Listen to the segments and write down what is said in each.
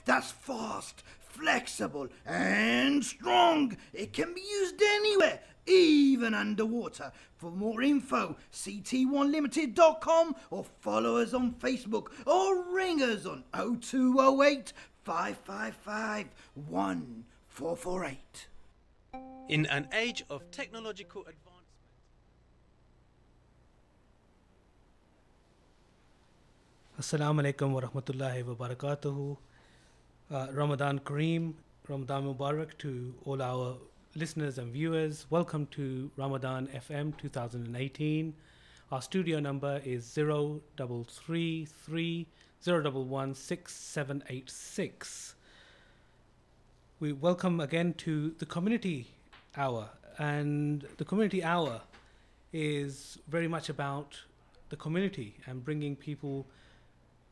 that's fast, flexible, and strong. It can be used anywhere, even underwater. For more info, ct1limited.com or follow us on Facebook or ring us on 0208 555 1448. In an age of technological advancement. Assalamu alaikum wa rahmatullahi wa barakatuhu. Ramadan Kareem, Ramadan Mubarak to all our listeners and viewers. Welcome to Ramadan FM 2018. Our studio number is 0333 011 6786. We welcome again to the Community Hour, and the Community Hour is very much about the community and bringing people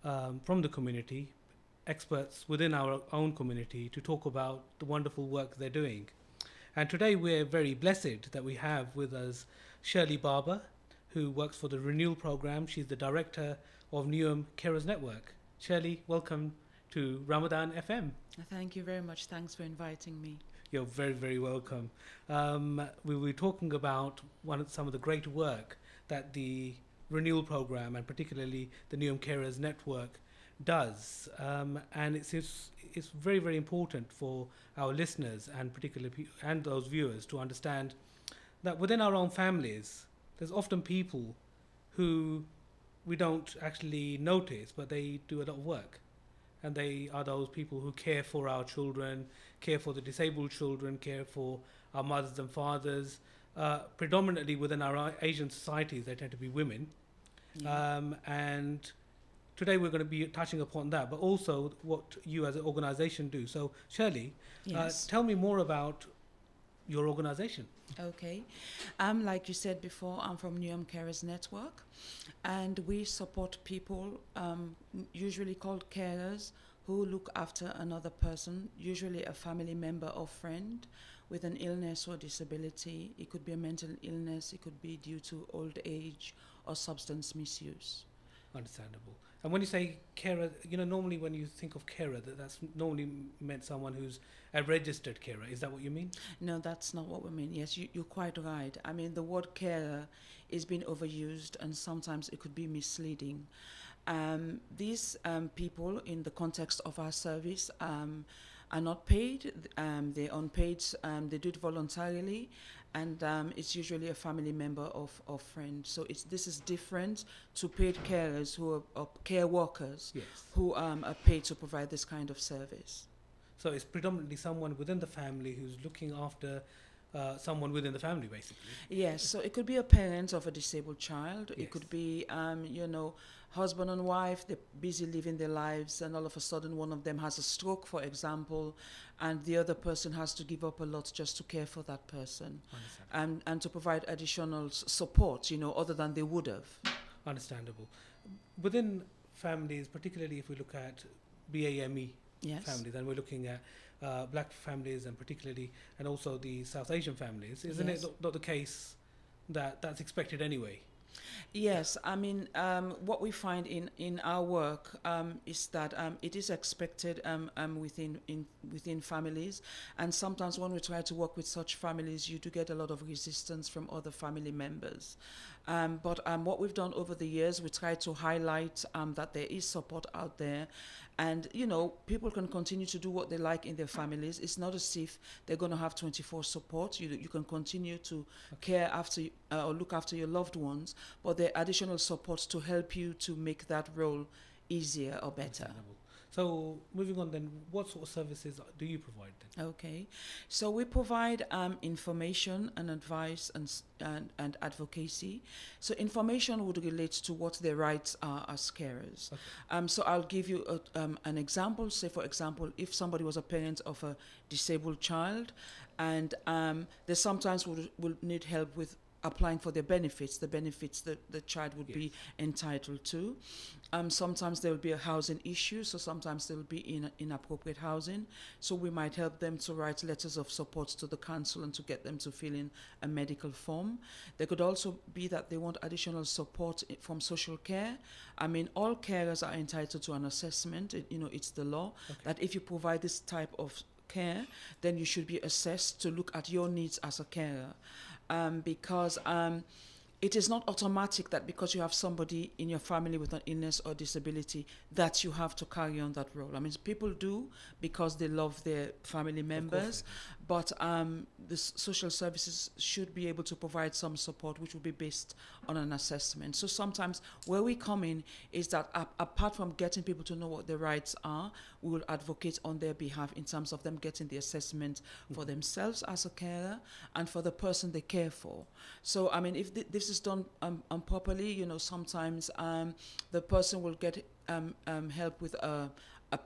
from the community, experts within our own community, to talk about the wonderful work they're doing. And today we're very blessed that we have with us Shirley Barber, who works for the Renewal Program. She's the director of Newham Carers Network. Shirley, welcome to Ramadan FM. Thank you very much. Thanks for inviting me. You're very, very welcome. We were talking about some of the great work that the Renewal Program and particularly the Newham Carers Network does, and it's very, very important for our listeners and particularly and those viewers to understand that within our own families there's often people who we don't actually notice, but they do a lot of work, and they are those people who care for our children, care for the disabled children, care for our mothers and fathers. Predominantly within our Asian societies, they tend to be women. Yeah. And today we're going to be touching upon that, but also what you as an organization do. So, Shirley, yes. Tell me more about your organization. Okay. Like you said before, I'm from Newham Carers Network, and we support people, usually called carers, who look after another person, usually a family member or friend, with an illness or disability. It could be a mental illness, it could be due to old age or substance misuse. Understandable. And when you say carer, normally when you think of carer, that's normally meant someone who's a registered carer. Is that what you mean? No, that's not what we mean. Yes, you're quite right. I mean, the word carer is being overused, and sometimes it could be misleading. These people, in the context of our service, are not paid. They're unpaid. They do it voluntarily, and it's usually a family member or friend. So this is different to paid carers who are care workers, yes, who are paid to provide this kind of service. So it's predominantly someone within the family who's looking after someone within the family, basically. Yes, so it could be a parent of a disabled child. Yes. It could be, husband and wife, they're busy living their lives, and all of a sudden one of them has a stroke, for example, and the other person has to give up a lot just to care for that person, and to provide additional support, other than they would have. Understandable. Within families, particularly if we look at BAME, yes, families, and we're looking at black families and also the South Asian families, isn't yes, it not the case that that's expected anyway? Yes, I mean, what we find in our work is that it is expected within families, and sometimes when we try to work with such families, you do get a lot of resistance from other family members. But what we've done over the years, we try to highlight that there is support out there, and people can continue to do what they like in their families. It's not as if they're going to have 24 support. You can continue to care after or look after your loved ones, but there are additional supports to help you to make that role easier or better. So moving on then, what sort of services do you provide then? Okay, so we provide information and advice and advocacy. So information would relate to what their rights are as carers. Okay. So I'll give you an example. Say, for example, if somebody was a parent of a disabled child, and they sometimes will need help with applying for their benefits, the benefits that the child would be entitled to. Sometimes there will be a housing issue, so sometimes there will be inappropriate housing. So we might help them to write letters of support to the council and to get them to fill in a medical form. There could also be that they want additional support from social care. I mean, all carers are entitled to an assessment. It's the law that if you provide this type of care, then you should be assessed to look at your needs as a carer. Because it is not automatic that because you have somebody in your family with an illness or disability that you have to carry on that role. I mean, people do because they love their family members, but the social services should be able to provide some support which will be based on an assessment. So sometimes where we come in is that apart from getting people to know what their rights are, we will advocate on their behalf in terms of them getting the assessment for themselves as a carer and for the person they care for. So, I mean, if this is done properly, sometimes the person will get help with a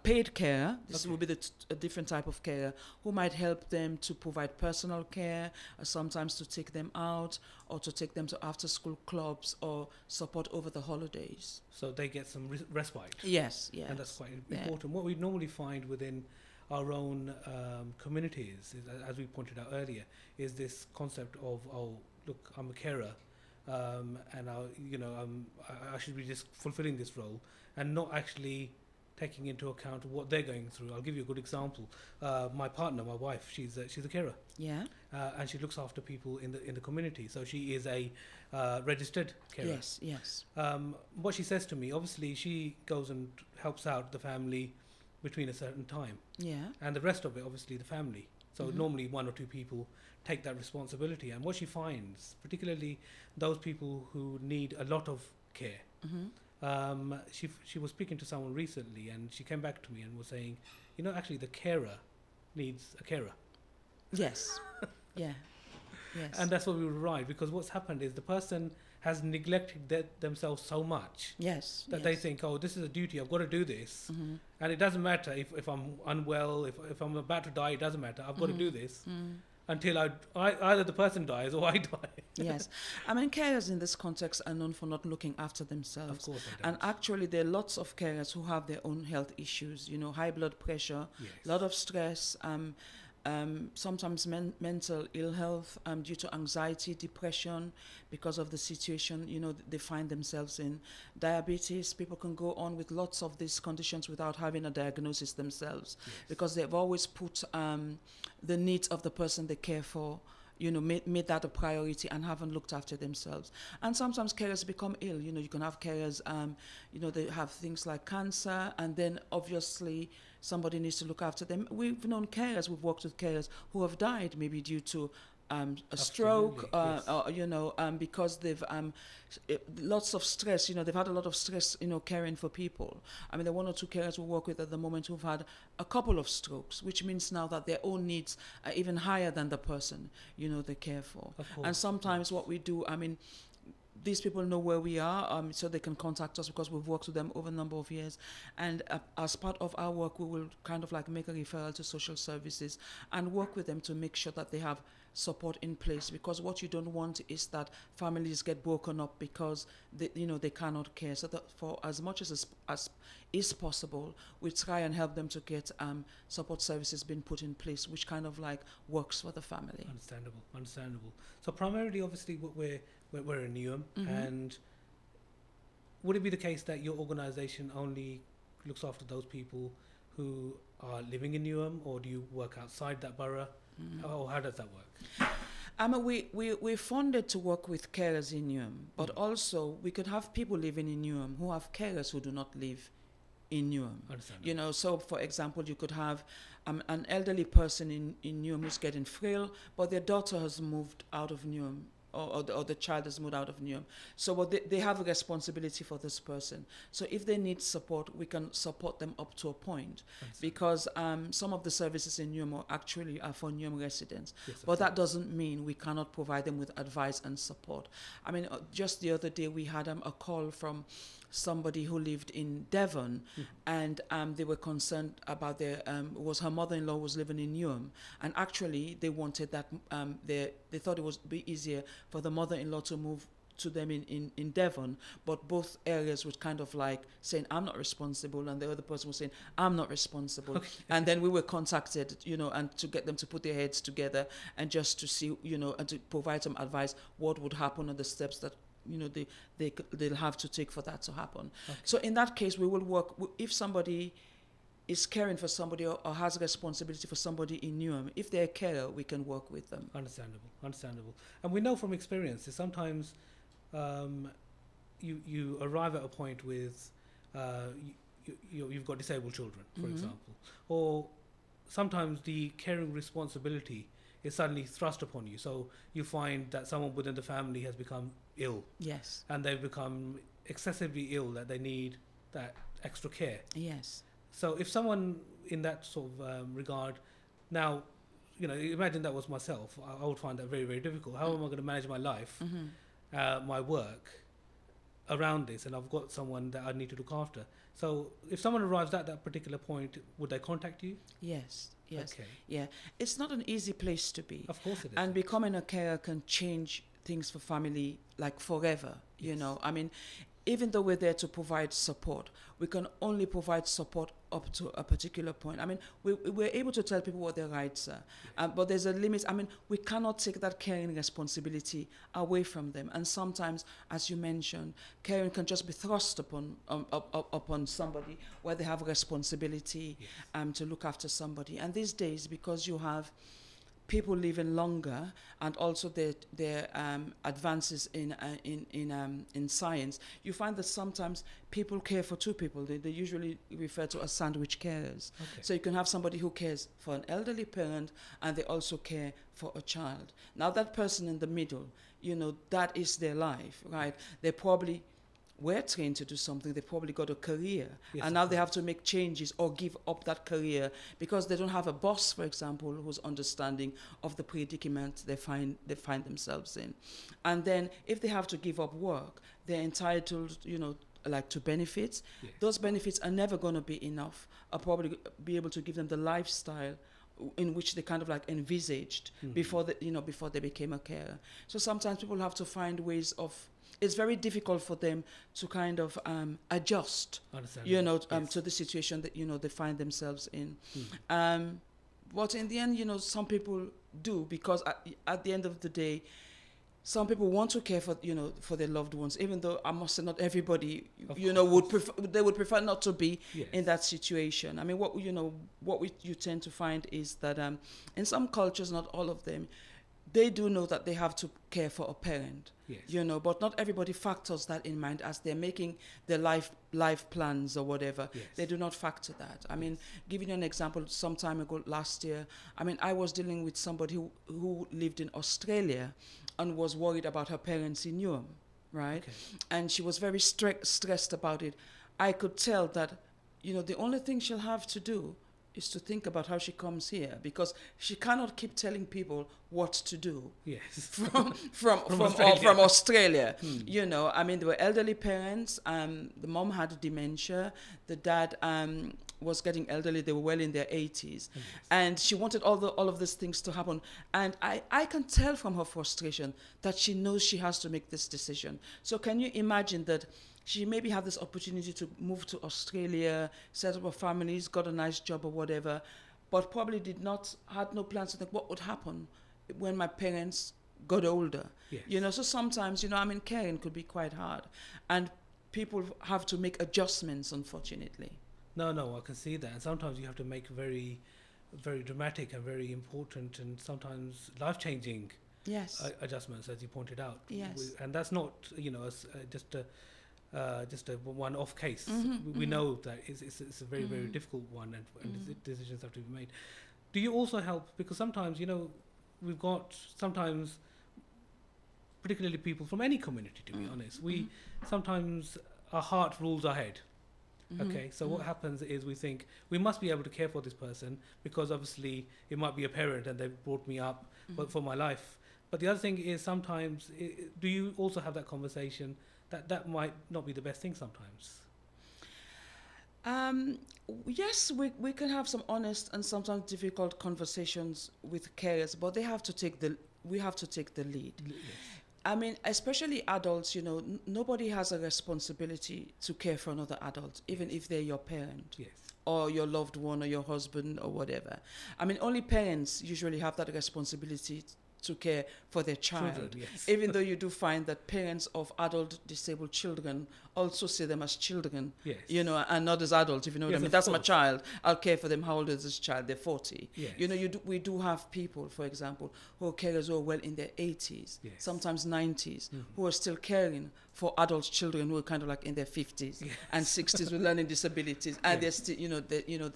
paid carer. This will be a different type of carer who might help them to provide personal care, or sometimes to take them out or to take them to after-school clubs or support over the holidays. So they get some respite. Yes. And that's quite important. What we normally find within our own communities, is, as we pointed out earlier, is this concept of, oh, look, I'm a carer, and I should be just fulfilling this role and not actually taking into account what they're going through. I'll give you a good example. My partner, my wife, she's a carer. Yeah. And she looks after people in the community. So she is a registered carer. Yes. What she says to me, obviously, she goes and helps out the family between a certain time. Yeah. And the rest of it, obviously, the family. So normally one or two people take that responsibility. And what she finds, particularly those people who need a lot of care, she was speaking to someone recently, and she came back to me and was saying, actually the carer needs a carer. Yes. Yes. And that's what we were right, because what's happened is the person has neglected themselves so much that they think, oh, this is a duty, I've got to do this. And it doesn't matter if I'm unwell, if I'm about to die, it doesn't matter, I've got to do this. Until either the person dies or I die. Yes. I mean, carers in this context are known for not looking after themselves. Of course they don't. And actually, there are lots of carers who have their own health issues, high blood pressure, a lot of stress, sometimes mental ill health due to anxiety, depression, because of the situation, they find themselves in. Diabetes, people can go on with lots of these conditions without having a diagnosis themselves, because they've always put the needs of the person they care for, made that a priority and haven't looked after themselves. And sometimes carers become ill. You can have carers, they have things like cancer, and then obviously somebody needs to look after them. We've known carers, we've worked with carers who have died maybe due to a stroke, because they've lots of stress. They've had a lot of stress, caring for people. I mean, there are one or two carers we work with at the moment who've had a couple of strokes, which means now that their own needs are even higher than the person, they care for. And sometimes what we do, I mean, these people know where we are, so they can contact us because we've worked with them over a number of years. And as part of our work, we will kind of like make a referral to social services and work with them to make sure that they have support in place, because what you don't want is that families get broken up because they cannot care. So that for as much as is possible, we try and help them to get support services being put in place, which kind of like works for the family. Understandable. So primarily, obviously, we're in Newham, and would it be the case that your organisation only looks after those people who are living in Newham, or do you work outside that borough? How does that work? We're funded to work with carers in Newham, but also we could have people living in Newham who have carers who do not live in Newham. So for example, you could have an elderly person in Newham who's getting frail, but their daughter has moved out of Newham. Or the child has moved out of Newham. So they have a responsibility for this person. So if they need support, we can support them up to a point. Because some of the services in Newham are for Newham residents. But that doesn't mean we cannot provide them with advice and support. I mean, just the other day we had a call from somebody who lived in Devon, and they were concerned about their was her mother-in-law was living in Newham, and actually they wanted that they thought it would be easier for the mother-in-law to move to them in Devon, but both areas were kind of like saying, I'm not responsible, and the other person was saying, I'm not responsible. Okay. And then we were contacted, and to get them to put their heads together and just to see, and to provide some advice, what would happen on the steps that, they'll have to take for that to happen. Okay. So in that case, we will work, if somebody is caring for somebody or has a responsibility for somebody in Newham, if they're a carer, we can work with them. Understandable. And we know from experience that sometimes you arrive at a point with you've got disabled children, for example, or sometimes the caring responsibility is suddenly thrust upon you. So you find that someone within the family has become ill. Yes. And they've become excessively ill that they need that extra care. Yes. So if someone in that sort of regard, now, imagine that was myself, I would find that very, very difficult. How am I going to manage my life, my work around this, and I've got someone that I need to look after? So if someone arrives at that particular point, would they contact you? Yes. Okay. Yeah. It's not an easy place to be. Of course it is. And becoming a carer can change things for family like forever. Yes. Even though we're there to provide support, we can only provide support up to a particular point. We're able to tell people what their rights are, but there's a limit. We cannot take that caring responsibility away from them. And sometimes, as you mentioned, caring can just be thrust upon somebody where they have a responsibility to look after somebody. And these days, because you have people living longer, and also their advances in science, you find that sometimes people care for two people. They usually refer to as sandwich carers. Okay. So you can have somebody who cares for an elderly parent, and they also care for a child. Now that person in the middle, that is their life, right? They probably were trained to do something, they probably got a career, and now they have to make changes or give up that career because they don't have a boss, for example, who's understanding of the predicament they find themselves in. And then if they have to give up work, they're entitled, to benefits. Yes. Those benefits are never going to be enough. I'll probably be able to give them the lifestyle in which they kind of like envisaged before they became a carer. So sometimes people have to find ways of. It's very difficult for them to kind of adjust, to the situation that they find themselves in. But in the end, some people do, because at the end of the day, some people want to care for for their loved ones, even though I must say not everybody would prefer not to be in that situation. What you tend to find is that in some cultures, not all of them, they do know that they have to care for a parent, but not everybody factors that in mind as they're making their life plans or whatever. Yes. They do not factor that. Giving you an example, some time ago last year, I was dealing with somebody who lived in Australia and was worried about her parents in Newham, right? Okay. And she was very stressed about it. I could tell that, the only thing she'll have to do is to think about how she comes here, because she cannot keep telling people what to do. Yes. from Australia. There were elderly parents. The mom had dementia. The dad was getting elderly. They were well in their 80s. Yes. And she wanted all of these things to happen. And I can tell from her frustration that she knows she has to make this decision. So can you imagine that she maybe had this opportunity to move to Australia, set up a family, got a nice job or whatever, but probably had no plans to think what would happen when my parents got older. Yes. So sometimes, caring could be quite hard, and people have to make adjustments, unfortunately. No, I can see that. And sometimes you have to make very, very dramatic and very important and sometimes life-changing adjustments, as you pointed out. Yes. And that's not, just a one-off case. We know that it's a very, very difficult one, and decisions have to be made. Do you also help, because sometimes, we've got sometimes, particularly people from any community, to be honest, we sometimes, our heart rules our head. Okay, so what happens is we think we must be able to care for this person because obviously it might be a parent and they've brought me up for my life. But the other thing is sometimes, do you also have that conversation that might not be the best thing sometimes. Yes, we can have some honest and sometimes difficult conversations with carers, but we have to take the lead. Yes. I mean, especially adults, nobody has a responsibility to care for another adult, even if they're your parent. Yes. Or your loved one or your husband or whatever. I mean, only parents usually have that responsibility to care for their child. Children, yes. Even though you do find that parents of adult disabled children also see them as children, Yes. And not as adults, if you know what Yes, I mean. of That's my course. child. I'll care for them. How old is this child? They're 40. Yes. We do have people, for example, who are carers who are well in their 80s, Yes. sometimes 90s, who are still caring for adult children who are kind of like in their 50s Yes. and 60s with learning disabilities, and Yes. they're still,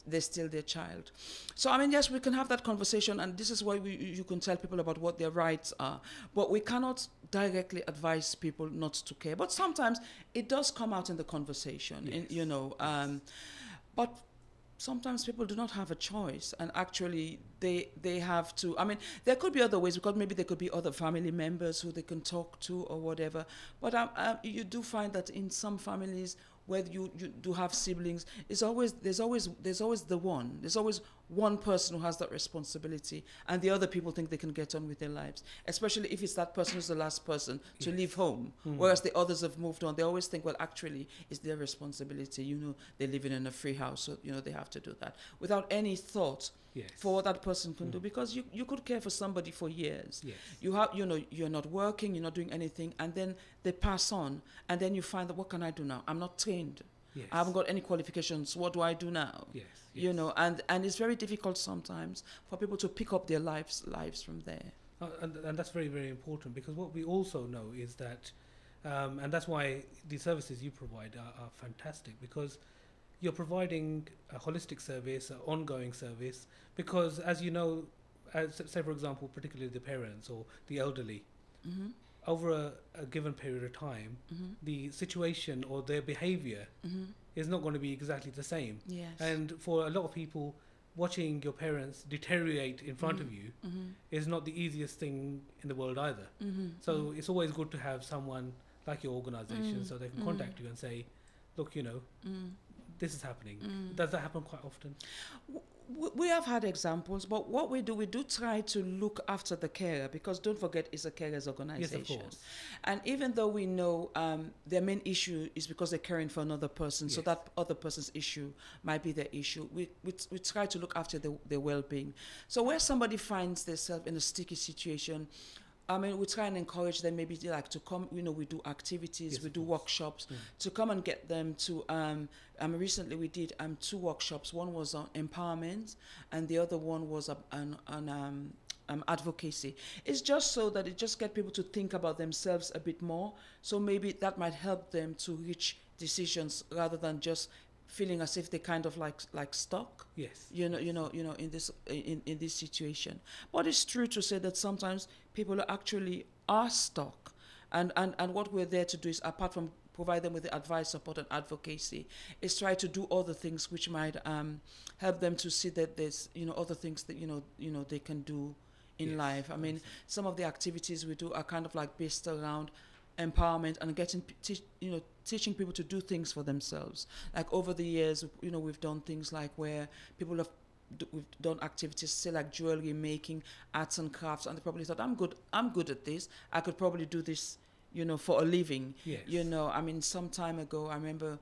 they're still their child. So I mean, yes, we can have that conversation, and this is why you can tell people about what their rights are, but we cannot directly advise people not to care. But sometimes it does come out in the conversation, Yes. but sometimes people do not have a choice, and actually they have to. I mean, there could be other ways, because maybe there could be other family members who they can talk to or whatever. But you do find that in some families where you do have siblings, there's always one person who has that responsibility, and the other people think they can get on with their lives, especially if it's that person who's the last person to leave home, whereas the others have moved on. They always think, well, actually, it's their responsibility. They're living in a free house, so they have to do that, without any thought Yes. for what that person can do, because you could care for somebody for years. Yes. You're not working, you're not doing anything, and then they pass on, and then you find that, what can I do now? I'm not trained. Yes. I haven't got any qualifications. What do I do now? Yes. And it's very difficult sometimes for people to pick up their lives from there. And that's very, very important, because what we also know is that, and that's why the services you provide are fantastic, because you're providing a holistic service, an ongoing service, because as you know, say for example, particularly the parents or the elderly, over a given period of time, the situation or their behavior is not going to be exactly the same. Yes. And for a lot of people, watching your parents deteriorate in front of you is not the easiest thing in the world either. So it's always good to have someone like your organization so they can contact you and say, look, this is happening. Does that happen quite often? We have had examples, but what we do try to look after the carer, because don't forget, it's a carers organization. Yes, of course. And even though we know their main issue is because they're caring for another person, so Yes. that other person's issue might be their issue, we try to look after their well-being. So where somebody finds themselves in a sticky situation, I mean, we try and encourage them maybe like to come, we do activities, Yes, we of do course. workshops, to come and get them to, recently we did 2 workshops. One was on empowerment and the other one was on advocacy. It's just so that it just get people to think about themselves a bit more. So maybe that might help them to reach decisions rather than just feeling as if they kind of like stuck. Yes. In this situation. But it's true to say that sometimes people are stuck, and what we're there to do is, apart from provide them with the advice, support, and advocacy, is try to do other things which might help them to see that there's other things that they can do in Yes, life. I mean, some of the activities we do are kind of like based around empowerment and teaching people to do things for themselves. Like over the years, we've done things like where we've done activities, say like jewelry making, arts and crafts, and they probably thought, I'm good at this. I could probably do this, for a living. Yes. I mean, some time ago, I remember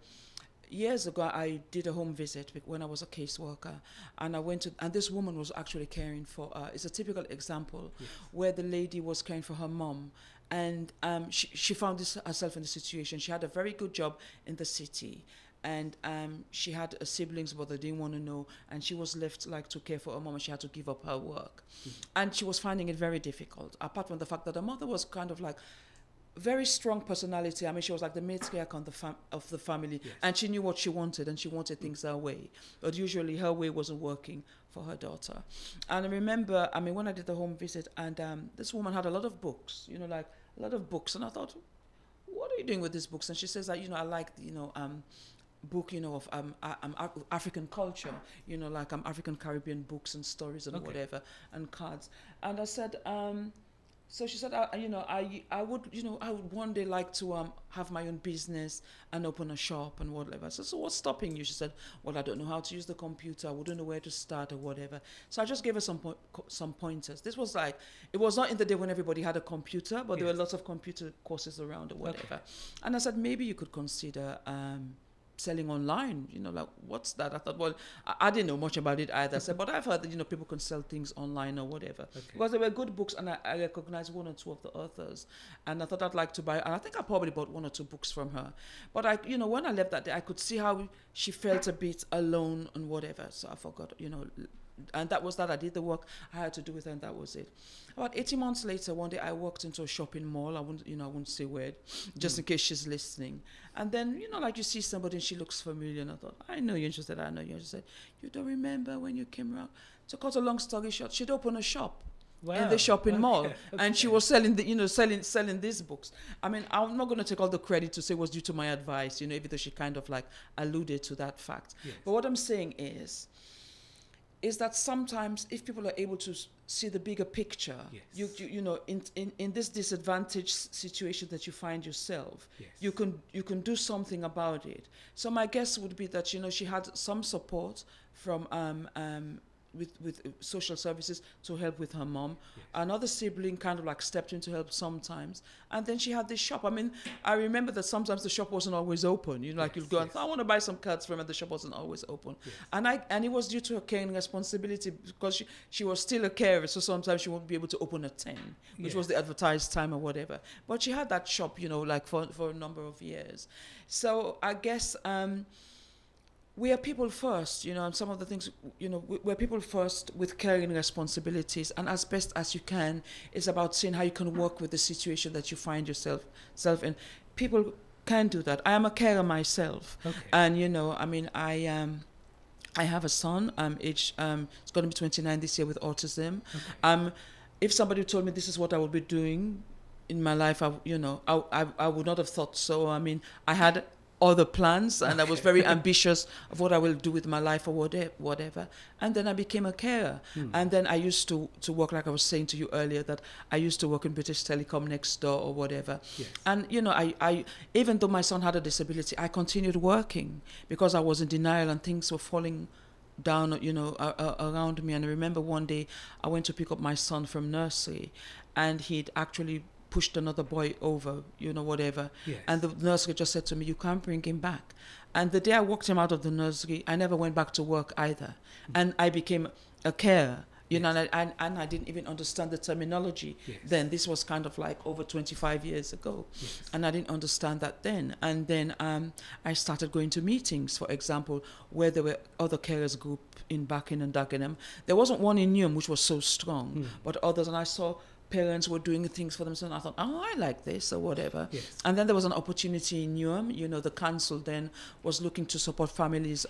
years ago, I did a home visit when I was a caseworker, and I went to, and this woman was actually caring for, it's a typical example, Yes. where the lady was caring for her mom, and she found herself in the situation. She had a very good job in the city, and she had siblings, but they didn't want to know, and she was left like to care for her mom, and she had to give up her work. And she was finding it very difficult, apart from the fact that her mother was kind of like very strong personality. I mean, she was like the matriarch of the family, Yes. and she knew what she wanted, and she wanted things her way. But usually her way wasn't working for her daughter. And I remember, when I did the home visit, and this woman had a lot of books, like a lot of books, and I thought, what are you doing with these books? And she says that, I like, book, of African culture, like African Caribbean books and stories and Okay. whatever, and cards. And I said, So she said, I would, I would one day like to have my own business and open a shop and whatever. I said, so what's stopping you? She said, well, I don't know how to use the computer. I wouldn't know where to start or whatever. So I just gave her some pointers. This was like, it was not in the day when everybody had a computer, but there were lots of computer courses around or whatever. Okay. And I said, maybe you could consider selling online, like, what's that? I thought, well, I didn't know much about it either. I said, but I've heard that, people can sell things online or whatever. Okay. Because there were good books, and I recognized one or two of the authors. And I thought I'd like to buy, and I think I probably bought one or two books from her. But when I left that day, I could see how she felt a bit alone and whatever. So I forgot, and that was that. I did the work I had to do with her, and that was it. About 18 months later, one day I walked into a shopping mall. I wouldn't say where, just in case she's listening. And then, like you see somebody and she looks familiar, and I thought, I know you. She said, I know you. She said, you don't remember when you came around? To cut a long story short, she'd opened a shop. Wow. In the shopping mall, and she was selling selling these books. I mean, I'm not going to take all the credit to say it was due to my advice, even though she kind of like alluded to that fact. Yes. But what I'm saying is that sometimes if people are able to see the bigger picture, yes. in this disadvantaged situation that you find yourself, yes. you can do something about it. So my guess would be that she had some support from with social services to help with her mom. Yes. Another sibling kind of like stepped in to help sometimes, and then she had this shop. I mean, I remember that sometimes the shop wasn't always open. Like yes, you'd go and say, I want to buy some cards from her. The shop wasn't always open. Yes. And it was due to her caring responsibility, because she was still a carer, so sometimes she won't be able to open at 10, which yes. was the advertised time or whatever. But she had that shop, like for a number of years. So I guess we are people first, and some of the things, we're people first with caring responsibilities, and as best as you can, it's about seeing how you can work with the situation that you find yourself in. People can do that. I am a carer myself, okay. And I have a son. It's going to be 29 this year with autism. Okay. If somebody told me this is what I would be doing in my life, I would not have thought so. I mean, I had other plans, and I was very ambitious of what I will do with my life or whatever. And then I became a carer. And then I used to work, like I was saying to you earlier, that I used to work in British Telecom next door or whatever. Yes. And, I even though my son had a disability, I continued working because I was in denial and things were falling down, around me. And I remember one day I went to pick up my son from nursery, and he'd actually pushed another boy over, whatever. Yes. And the nursery just said to me, you can't bring him back. And the day I walked him out of the nursery, I never went back to work either. And I became a carer, yes. and I didn't even understand the terminology yes. then. This was kind of like over 25 years ago. Yes. And I didn't understand that then. And then I started going to meetings, for example, where there were other carers group in Barking and Dagenham. There wasn't one in Newham, which was so strong, but others, and I saw parents were doing things for themselves. I thought, I like this or whatever. Yes. And then there was an opportunity in Newham. The council then was looking to support families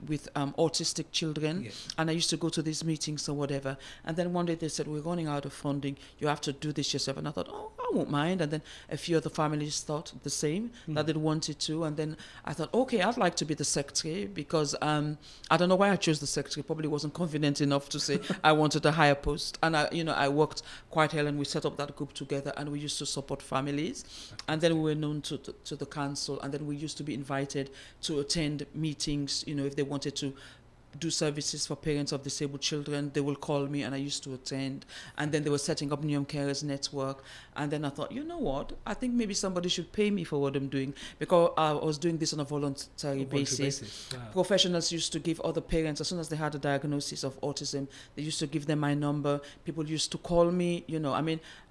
with autistic children. Yes. And I used to go to these meetings or whatever. And then one day they said, we're running out of funding. You have to do this yourself. And I thought, I won't mind. And then a few other families thought the same, that they wanted to. And then I thought, okay, I'd like to be the secretary, because I don't know why I chose the secretary. Probably wasn't confident enough to say I wanted a higher post. And I worked quite hard, and we set up that group together, and we used to support families. And then we were known to the council, and then we used to be invited to attend meetings. If they wanted to do services for parents of disabled children, they will call me, and I used to attend. And then they were setting up Newham Carers Network. And then I thought, you know what? I think maybe somebody should pay me for what I'm doing, because I was doing this on a voluntary basis. Wow. Professionals used to give other parents, as soon as they had a diagnosis of autism, they used to give them my number. People used to call me,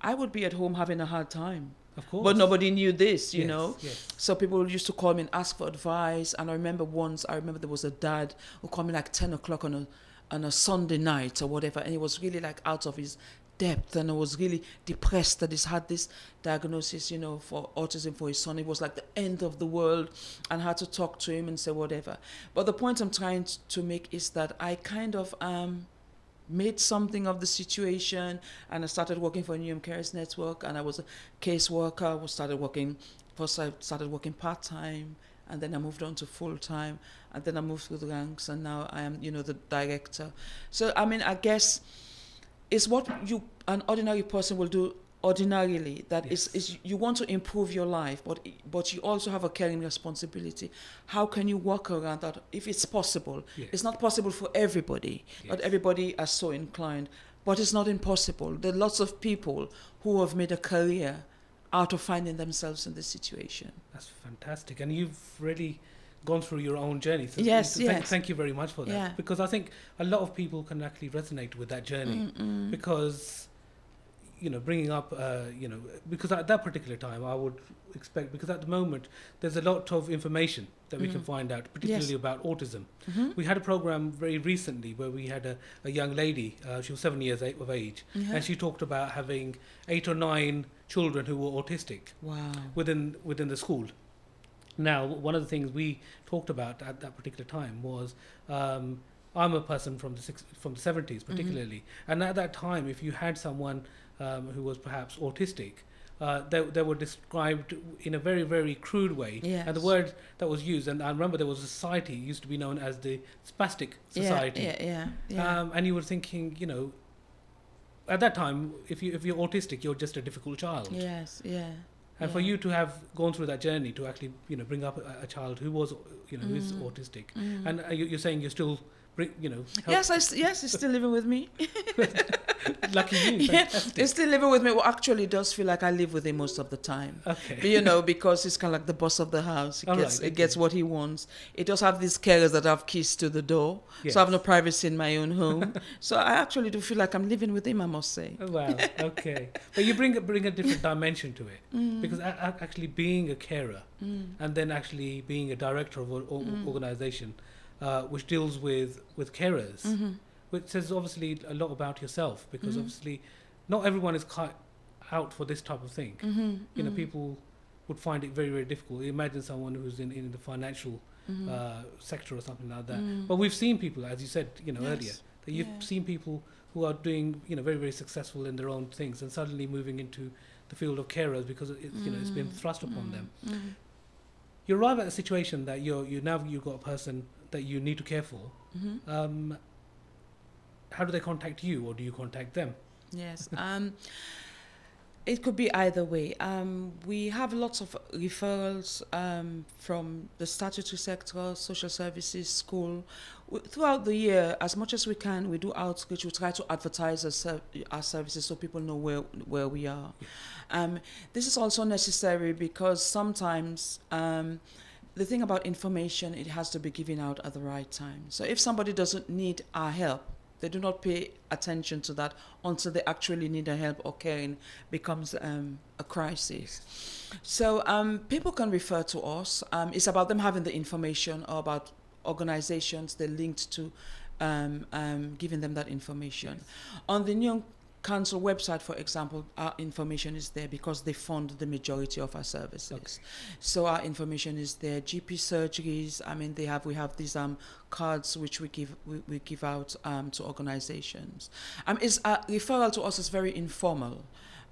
I would be at home having a hard time. Of course. But nobody knew this, you know. Yes. So people used to call me and ask for advice. And I remember there was a dad who called me like 10 o'clock on a Sunday night or whatever. And he was really like out of his depth, and I was really depressed that he's had this diagnosis, for autism for his son. It was like the end of the world, and I had to talk to him and say whatever. But the point I'm trying to make is that I kind of made something of the situation, and I started working for Newham Carers Network, and I was a caseworker. First I started working part-time, and then I moved on to full-time, and then I moved through the ranks, and now I am, the director. So, I guess it's what an ordinary person will do ordinarily, that Yes. is you want to improve your life, but you also have a caring responsibility. How can you work around that if it's possible? Yes. It's not possible for everybody. Not Yes. everybody are so inclined, but it's not impossible. There are lots of people who have made a career out of finding themselves in this situation. That's fantastic, and you've really gone through your own journey. So Yes, yes. Thank you very much for that. Yeah. Because I think a lot of people can actually resonate with that journey. Because, bringing up, because at that particular time, I would expect, because at the moment, there's a lot of information that we can find out, particularly Yes. about autism. We had a program very recently where we had a young lady, she was 7 years of age, and she talked about having 8 or 9 children who were autistic Wow. within the school. Now, one of the things we talked about at that particular time was, I'm a person from the 70s particularly, and at that time, if you had someone who was perhaps autistic, they were described in a very, very crude way. Yes. And the word that was used, and I remember there was a society, it used to be known as the Spastic Society. Yeah. And you were thinking, at that time, if you're autistic, you're just a difficult child. Yes, yeah. And for you to have gone through that journey to actually, bring up a child who was, who is autistic, and you're saying you're still, help. Yes, he's still living with me. Lucky you. Yeah, Fantastic. he's still living with me. Well, actually, it does feel like I live with him most of the time. Okay. But, because he's kind of like the boss of the house. He All gets, right, he okay. gets what he wants. It does have these carers that have keys to the door, Yes. so I have no privacy in my own home. So I actually do feel like I'm living with him, I must say. Oh, wow. Okay. But you bring a different dimension to it, because actually being a carer and then actually being a director of an organization which deals with carers, which says obviously a lot about yourself, because obviously not everyone is cut out for this type of thing. People would find it very, very difficult. Imagine someone who's in the financial sector or something like that. But we've seen people, as you said, earlier, that you've seen people who are doing, very, very successful in their own things, and suddenly moving into the field of carers because it's been thrust upon them. You arrive at a situation that you've got a person that you need to care for. How do they contact you, or do you contact them? Yes. It could be either way. We have lots of referrals from the statutory sector, social services, school. Throughout the year, as much as we can, we do outreach. We try to advertise our services so people know where we are. This is also necessary because sometimes the thing about information, it has to be given out at the right time. So if somebody doesn't need our help, they do not pay attention to that until they actually need our help or caring becomes a crisis. So people can refer to us. It's about them having the information, or about organizations they're linked to, giving them that information. On the New Council website, for example, our information is there because they fund the majority of our services. Okay. So our information is there. GP surgeries. I mean, we have these cards which we give out to organizations. Referral to us is very informal.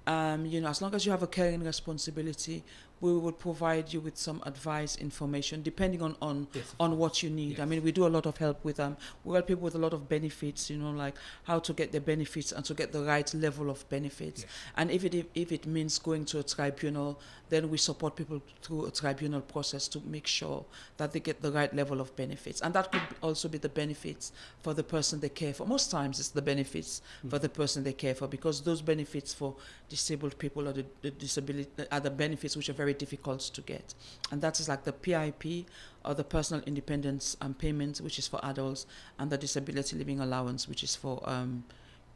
As long as you have a caring responsibility, we would provide you with some advice, information, depending on what you need. Yes. I mean, we do a lot of help with we help people with a lot of benefits, like how to get the benefits and to get the right level of benefits. Yes. And if it means going to a tribunal, then we support people through a tribunal process to make sure that they get the right level of benefits. And that could also be the benefits for the person they care for. Most times it's the benefits for the person they care for, because those benefits for disabled people or the disability are the benefits which are very difficult to get. And that is like the PIP, or the personal independence payment, which is for adults, and the disability living allowance, which is for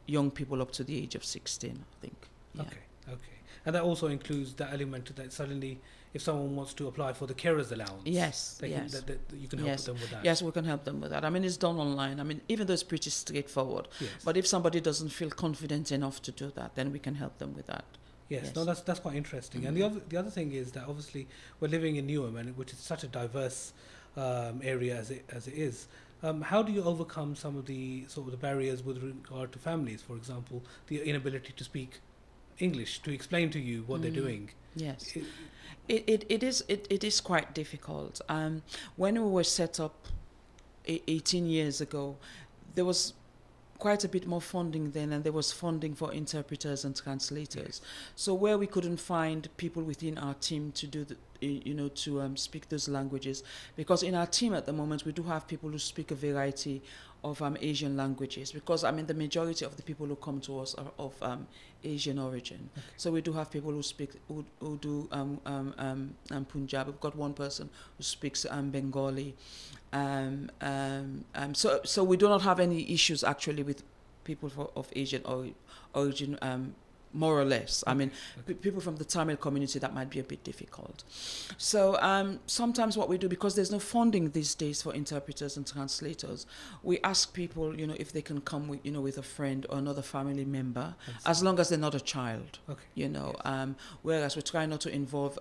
young people up to the age of 16, I think. Yeah. Okay. And that also includes that element that suddenly, if someone wants to apply for the carer's allowance, Yes. you can help them with that. Yes, we can help them with that. I mean, it's done online. I mean, even though it's pretty straightforward. Yes. But if somebody doesn't feel confident enough to do that, then we can help them with that. Yes, no, that's quite interesting. And the other thing is that obviously we're living in Newham, and which is such a diverse area as it is. How do you overcome some of the the barriers with regard to families? For example, the inability to speak English, to explain to you what they're doing. Yes, it is quite difficult. When we were set up 18 years ago, there was quite a bit more funding then, and there was funding for interpreters and translators. So where we couldn't find people within our team to do the, to speak those languages, because in our team at the moment we do have people who speak a variety of Asian languages, because the majority of the people who come to us are of Asian origin. Okay. So we do have people who speak, who do Punjab. We've got one person who speaks Bengali. So we do not have any issues actually with people of Asian origin, more or less. People from the Tamil community, that might be a bit difficult. So sometimes what we do, because there's no funding these days for interpreters and translators, we ask people, if they can come with, with a friend or another family member, as long as they're not a child. Okay. Whereas we try not to involve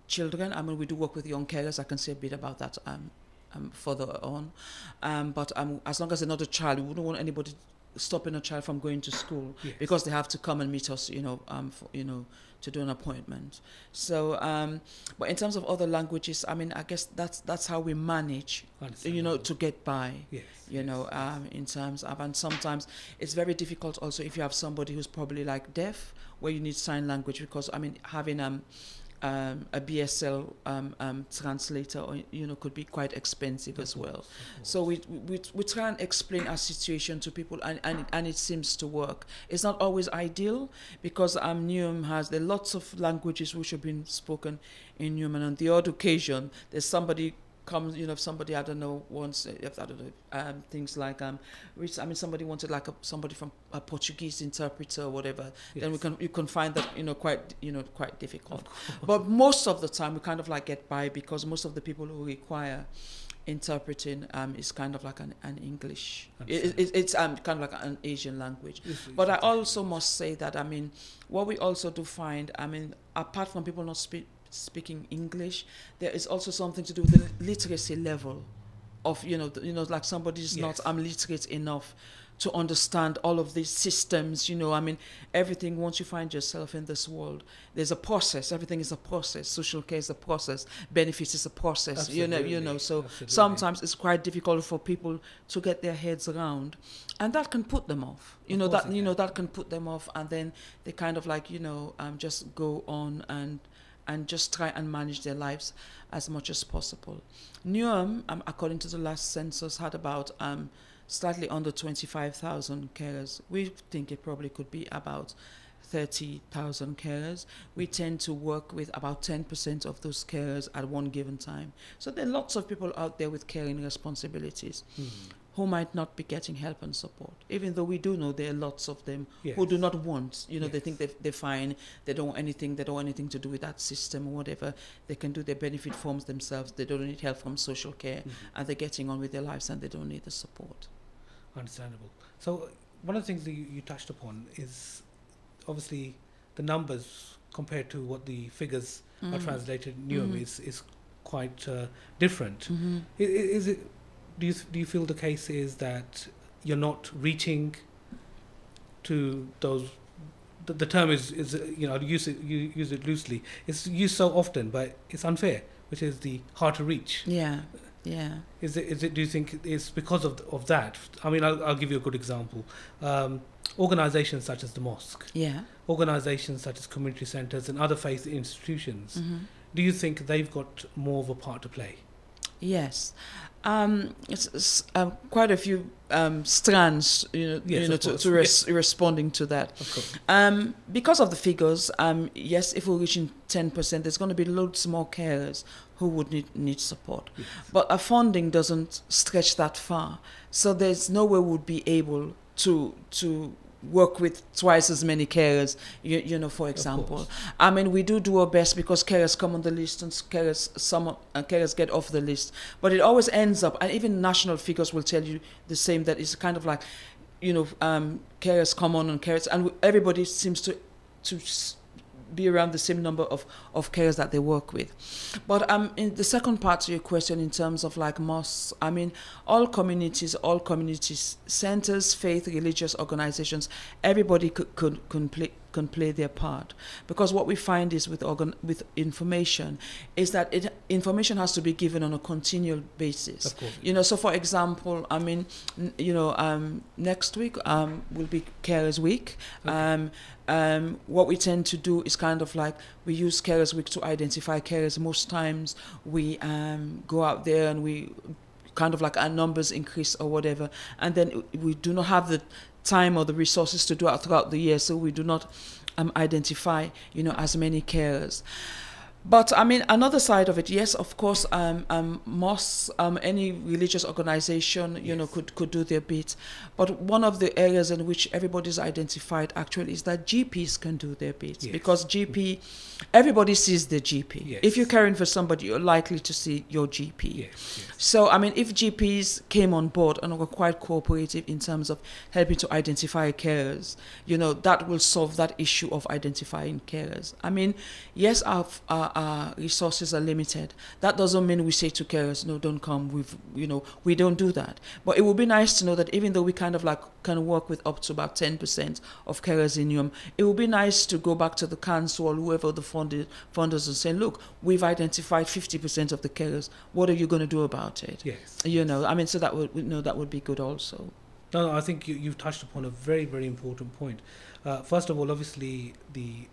children. We do work with young carers. I can say a bit about that further on. But as long as they're not a child, we wouldn't want anybody stopping a child from going to school, yes, because they have to come and meet us, to do an appointment. So, but in terms of other languages, I guess that's how we manage, to get by. Yes, in terms of, and sometimes it's very difficult also if you have somebody who's probably like deaf, where you need sign language, because having a BSL translator, or, could be quite expensive as well. So we try and explain our situation to people, and it seems to work. It's not always ideal, because NUM there are lots of languages which have been spoken in NUM, and on the odd occasion there's somebody comes, if somebody, wants, things like, somebody wanted like somebody from a Portuguese interpreter or whatever, yes, then you can find that, quite difficult. But most of the time we kind of like get by, because most of the people who require interpreting is kind of like an English. It's kind of like an Asian language. But I also must say that, what we also do find, apart from people not speaking English, there is also something to do with the literacy level of, like somebody's, yes, not literate enough to understand all of these systems, everything. Once you find yourself in this world, there's a process. Everything is a process. Social care is a process. Benefits is a process. Absolutely. So absolutely, sometimes it's quite difficult for people to get their heads around, and that can put them off. That can put them off, and then they kind of like, just go on and just try and manage their lives as much as possible. NUM, according to the last census, had about slightly under 25,000 carers. We think it probably could be about 30,000 carers. We tend to work with about 10% of those carers at one given time. So there are lots of people out there with caring responsibilities, who might not be getting help and support, even though we do know there are lots of them, yes, who do not want, yes, they think they're fine, they don't want anything to do with that system or whatever. They can do their benefit forms themselves, they don't need help from social care, and they're getting on with their lives, and they don't need the support. Understandable. So one of the things that you touched upon is obviously the numbers compared to what the figures are translated in NUM is quite different. Is it? Do you feel the case is that you're not reaching to those? The term is you use it loosely. It's used so often, but it's unfair, which is the hard to reach. Yeah. Is it? Do you think it's because of that? I'll give you a good example. Organizations such as the mosque. Yeah. Organizations such as community centers and other faith institutions. Do you think they've got more of a part to play? Yes. It's quite a few strands, responding to that. Of course. Because of the figures, yes, if we're reaching 10%, there's going to be loads more carers who would need support. Yes. But our funding doesn't stretch that far, so there's no way we'd be able to work with twice as many carers, for example. We do our best, because carers come on the list, and some carers get off the list. But it always ends up, and even national figures will tell you the same, that it's kind of like, carers come on and carers, and everybody seems to be around the same number of carers that they work with. But in the second part to your question, in terms of like mosques, all communities, centers, faith, religious organizations, everybody can play their part, because what we find is with information is that information has to be given on a continual basis. Of course. You know, so for example, I mean, next week will be Carers Week. Okay. What we tend to do is kind of like we use Carers Week to identify carers. Most times we go out there and we kind of like our numbers increase or whatever, and then we do not have the time or the resources to do it throughout the year, so we do not identify, as many carers. But I mean, another side of it, yes, of course, mosques, any religious organization, Yes. could do their bit. But one of the areas in which everybody's identified actually is that GPs can do their bit. Yes. Because everybody sees the GP. Yes. If you're caring for somebody, you're likely to see your GP. Yes, yes. So, I mean, if GPs came on board and were quite cooperative in terms of helping to identify carers, that will solve that issue of identifying carers. I mean, yes, our resources are limited. That doesn't mean we say to carers, no, don't come. We don't do that. But it would be nice to know that even though we kind of like can work with up to about 10% of carers in UM, it would be nice to go back to the council or whoever the funders and say, look, we've identified 50% of the carers. What are you going to do about it? Yes. I mean, so that would be good also. No, I think you've touched upon a very, very important point. First of all, obviously, the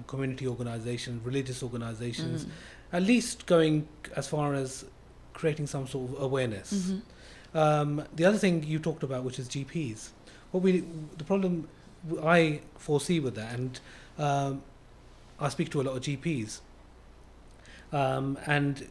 community organizations, religious organizations, at least going as far as creating some sort of awareness. The other thing you talked about, which is GPs. The problem I foresee with that, and I speak to a lot of GPs, and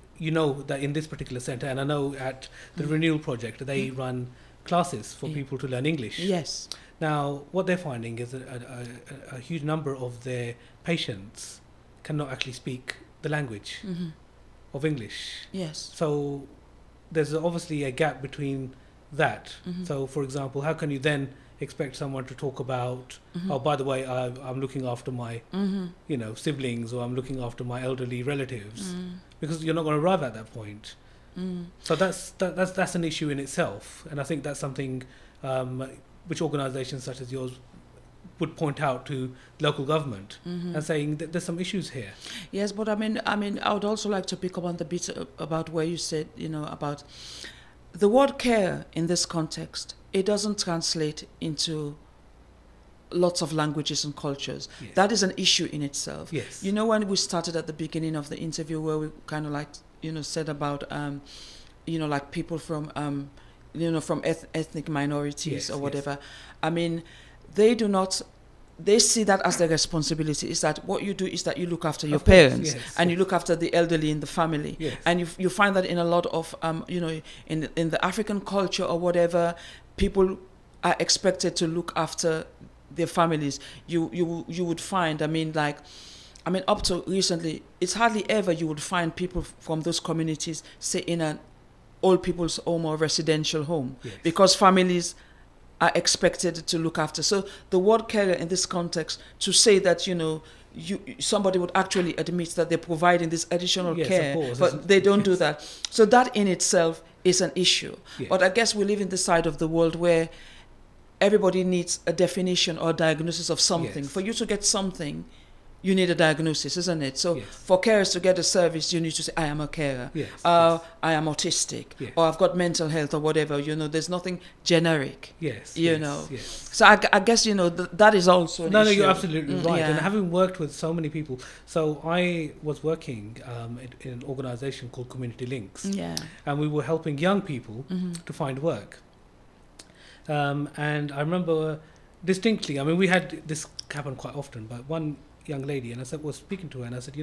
that in this particular centre, and I know at the Renewal Project, they run classes for people to learn English. Yes. Now, what they're finding is a huge number of their patients cannot actually speak the language of English. Yes. So there's obviously a gap between that. So, for example, how can you then expect someone to talk about, oh, by the way, I'm looking after my, siblings, or I'm looking after my elderly relatives, because you're not going to arrive at that point. So that's an issue in itself, and I think that's something which organisations such as yours would point out to local government and saying that there's some issues here. Yes, but I mean, I would also like to pick up on the bit about where you said, about the word care in this context. It doesn't translate into lots of languages and cultures. Yes. That is an issue in itself. Yes. When we started at the beginning of the interview, where we kind of like, said about, like people from, from ethnic minorities, Yes, or whatever. yes. I mean, they see that as their responsibility. Is that what you do is that you look after your Of course, parents, yes, and yes. you look after the elderly in the family. Yes. And you find that in a lot of, in the African culture or whatever, people are expected to look after their families. You would find, up to recently, it's hardly ever you would find people from those communities, say, in an old people's home or residential home, Yes. because families are expected to look after. So the word carer in this context, to say that, somebody would actually admit that they're providing this additional Yes, of care, course. but they don't do that. So that in itself is an issue. Yes. But I guess we live in the side of the world where everybody needs a definition or diagnosis of something. Yes. For you to get something, you need a diagnosis, isn't it? So Yes. for carers to get a service, you need to say, I am a carer. Yes, I am autistic. Yes. Or I've got mental health or whatever. There's nothing generic. Yes. You yes, know. Yes. So I guess, that is also an No, issue. you're absolutely right. Yeah. And having worked with so many people, so I was working in an organisation called Community Links, Yeah. and we were helping young people to find work. And I remember distinctly, we had this happen quite often, but one young lady, and I was speaking to her, and I said,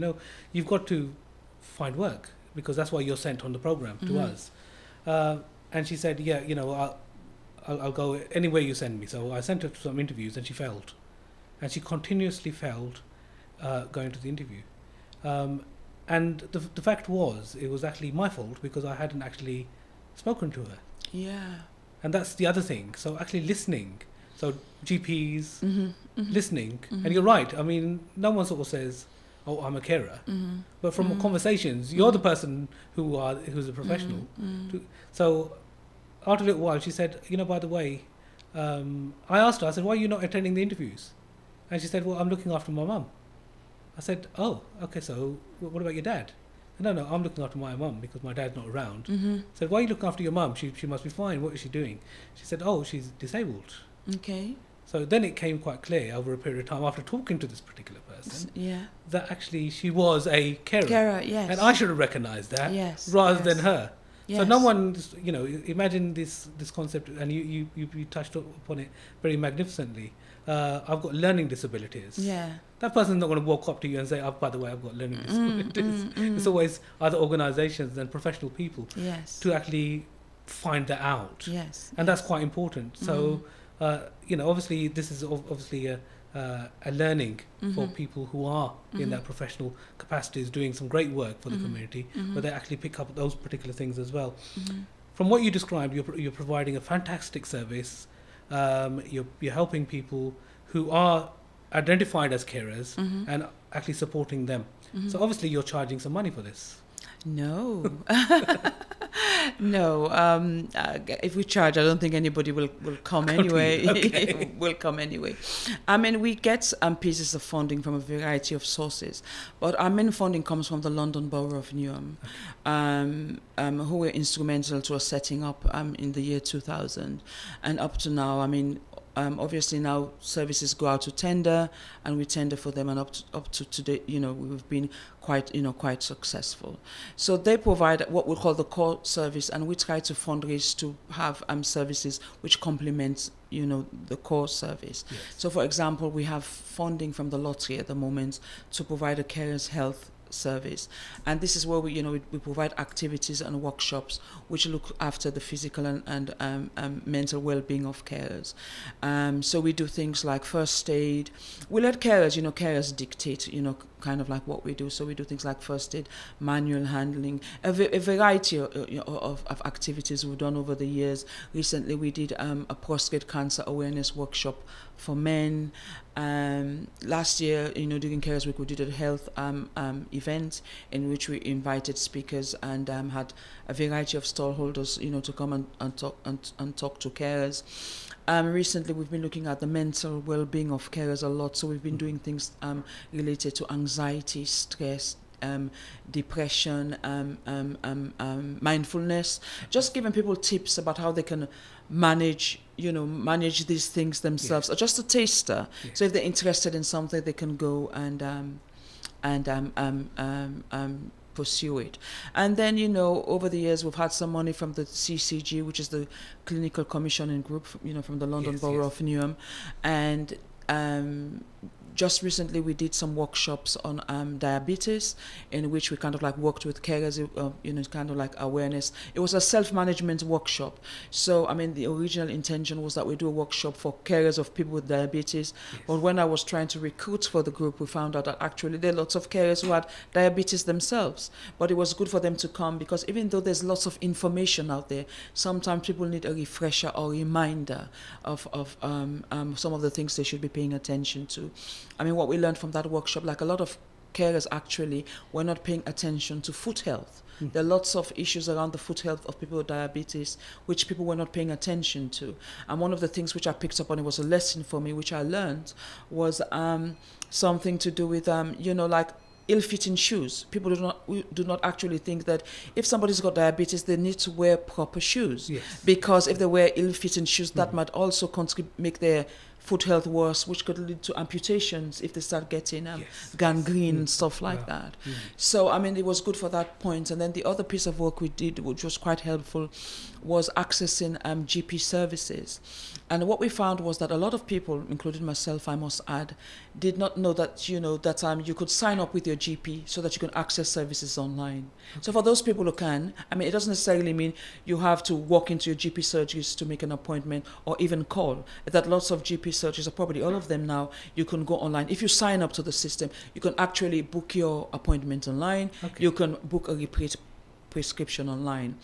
you've got to find work, because that's why you're sent on the program to us. And she said, yeah, I'll go anywhere you send me. So I sent her to some interviews, and she failed. And she continuously failed going to the interview. And the fact was, it was actually my fault, because I hadn't actually spoken to her. Yeah. And that's the other thing. So actually listening. So GPs, listening. And you're right. No one sort of says, oh, I'm a carer. But from conversations, you're the person who's a professional. So after a little while, she said, by the way, I asked her, I said, why are you not attending the interviews? And she said, well, I'm looking after my mum. I said, oh, okay, so what about your dad? No, I'm looking after my mum because my dad's not around. I said, why are you looking after your mum? She must be fine. What is she doing? She said, oh, she's disabled. Okay. So then it came quite clear over a period of time after talking to this particular person Yeah. that actually she was a carer. Carer, yes. And I should have recognised that Yes, rather yes. than her. Yes. So no one, imagine this concept, and you touched upon it very magnificently. I've got learning disabilities. Yeah. That person's not going to walk up to you and say, oh, by the way, I've got learning disabilities. It's always other organisations and professional people Yes. to actually find that out. Yes. And that's quite important. So, obviously, this is obviously a learning for people who are in that professional capacities doing some great work for the community, but they actually pick up those particular things as well. From what you described, you're providing a fantastic service. You're helping people who are identified as carers and actually supporting them. So obviously you're charging some money for this. No. No. If we charge, I don't think anybody will come anyway. Okay. Will come anyway. I mean, we get pieces of funding from a variety of sources, but our main funding comes from the London Borough of Newham, who were instrumental to us setting up in the year 2000, and up to now. I mean, obviously now services go out to tender, and we tender for them, and up to today, we've been quite successful. So they provide what we call the core service, and we try to fundraise to have services which complement the core service. Yes. So for example, we have funding from the lottery at the moment to provide a carers health service, and this is where we provide activities and workshops which look after the physical and mental well-being of carers. So we do things like first aid. We let carers dictate kind of like what we do. So we do things like first aid, manual handling, a variety of activities we've done over the years. Recently we did a prostate cancer awareness workshop for men. Last year, during Carers Week, we did a health event in which we invited speakers and had a variety of stallholders, to come and talk to carers. Recently, we've been looking at the mental well-being of carers a lot. So we've been doing things related to anxiety, stress, depression, mindfulness, just giving people tips about how they can manage these things themselves, or just a taster. So if they're interested in something, they can go and pursue it. And then, over the years, we've had some money from the CCG, which is the Clinical Commissioning Group, from the London Borough of Newham. And just recently, we did some workshops on diabetes, in which we kind of like worked with carers, kind of like awareness. It was a self-management workshop. So, I mean, the original intention was that we do a workshop for carers of people with diabetes. Yes. But when I was trying to recruit for the group, we found out that actually there are lots of carers who had diabetes themselves. But it was good for them to come, because even though there's lots of information out there, sometimes people need a refresher or reminder of some of the things they should be paying attention to. I mean, what we learned from that workshop, like a lot of carers actually were not paying attention to foot health. There are lots of issues around the foot health of people with diabetes, which people were not paying attention to. And one of the things which I picked up on, it was a lesson for me, which I learned, was something to do with, like ill-fitting shoes. People do not actually think that if somebody's got diabetes, they need to wear proper shoes. Yes. Because if they wear ill-fitting shoes, that might also make their foot health worse, which could lead to amputations if they start getting gangrene and stuff like that. So, I mean, it was good for that point. And then the other piece of work we did, which was quite helpful, was accessing GP services. And what we found was that a lot of people, including myself, I must add, did not know that, you could sign up with your GP so that you can access services online. Okay. So for those people who can, I mean, it doesn't necessarily mean you have to walk into your GP surgeries to make an appointment or even call. That lots of GP surgeries, or probably all of them now, you can go online. If you sign up to the system, you can actually book your appointment online. Okay. You can book a repeat prescription online.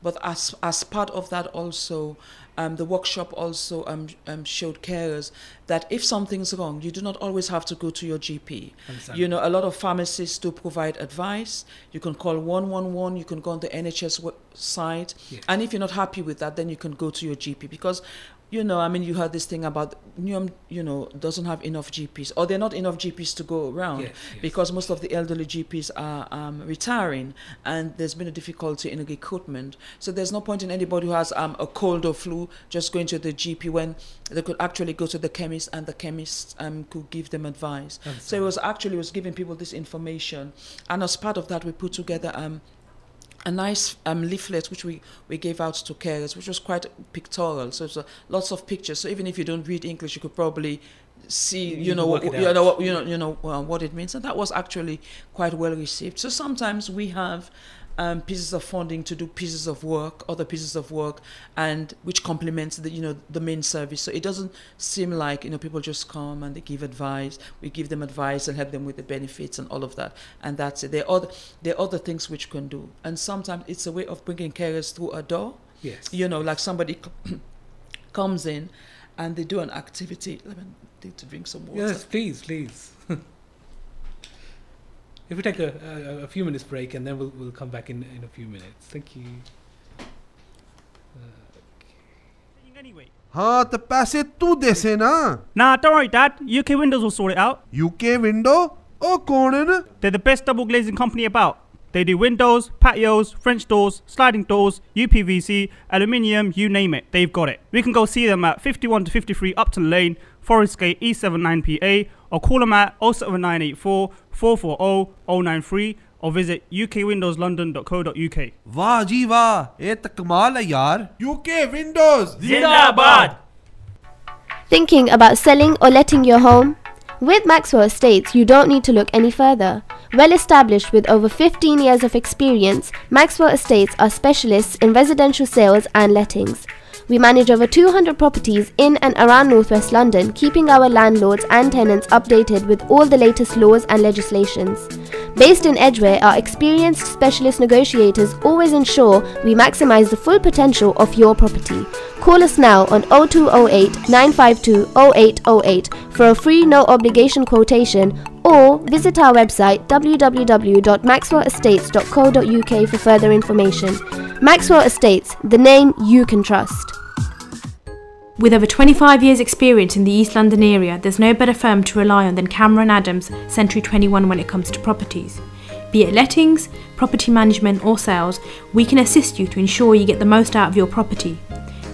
But as part of that also, the workshop also showed carers that if something's wrong, you do not always have to go to your GP. A lot of pharmacists do provide advice. You can call 111, you can go on the NHS site. Yes. And if you're not happy with that, then you can go to your GP, because I mean, you heard this thing about Neom, doesn't have enough GPs, or there are not enough GPs to go around, Yes. because most of the elderly GPs are retiring, and there's been a difficulty in recruitment. So there's no point in anybody who has a cold or flu just going to the GP when they could actually go to the chemist, and the chemist could give them advice. So it was giving people this information, and as part of that, we put together a nice leaflet which we gave out to carers, which was quite pictorial. So it's lots of pictures. So even if you don't read English, you could probably see, what it means. And that was actually quite well received. So sometimes we have pieces of funding to do pieces of work, other pieces of work, and which complements the main service. So it doesn't seem like people just come and they give advice. We give them advice and help them with the benefits and all of that, and that's it. There are other things which we can do, and sometimes it's a way of bringing carers through a door. Yes. Like somebody comes in and they do an activity. Let me need to drink some water. Yes, please. If we take a few minutes break, and then we'll come back in a few minutes. Thank you. Anyway. हाँ तो पैसे तू दे से ना. Nah, don't worry, Dad. UK Windows will sort it out. UK window? Oh, कौन है ना? They're the best double glazing company about. They do windows, patios, French doors, sliding doors, UPVC, aluminium, you name it, they've got it. We can go see them at 51 to 53 Upton Lane, Forest Gate E79PA, or call them at 07984 440 093, or visit ukwindowslondon.co.uk. वाह जी वाह, ये तो कमाल है यार. UK Windows. Zindabad! Thinking about selling or letting your home? With Maxwell Estates, you don't need to look any further. Well established with over 15 years of experience, Maxwell Estates are specialists in residential sales and lettings. We manage over 200 properties in and around Northwest London, keeping our landlords and tenants updated with all the latest laws and legislations. Based in Edgware, our experienced specialist negotiators always ensure we maximise the full potential of your property. Call us now on 0208 952 0808 for a free no obligation quotation, or visit our website www.maxwellestates.co.uk for further information. Maxwell Estates, the name you can trust. With over 25 years experience in the East London area, there's no better firm to rely on than Cameron Adams Century 21 when it comes to properties. Be it lettings, property management or sales, we can assist you to ensure you get the most out of your property.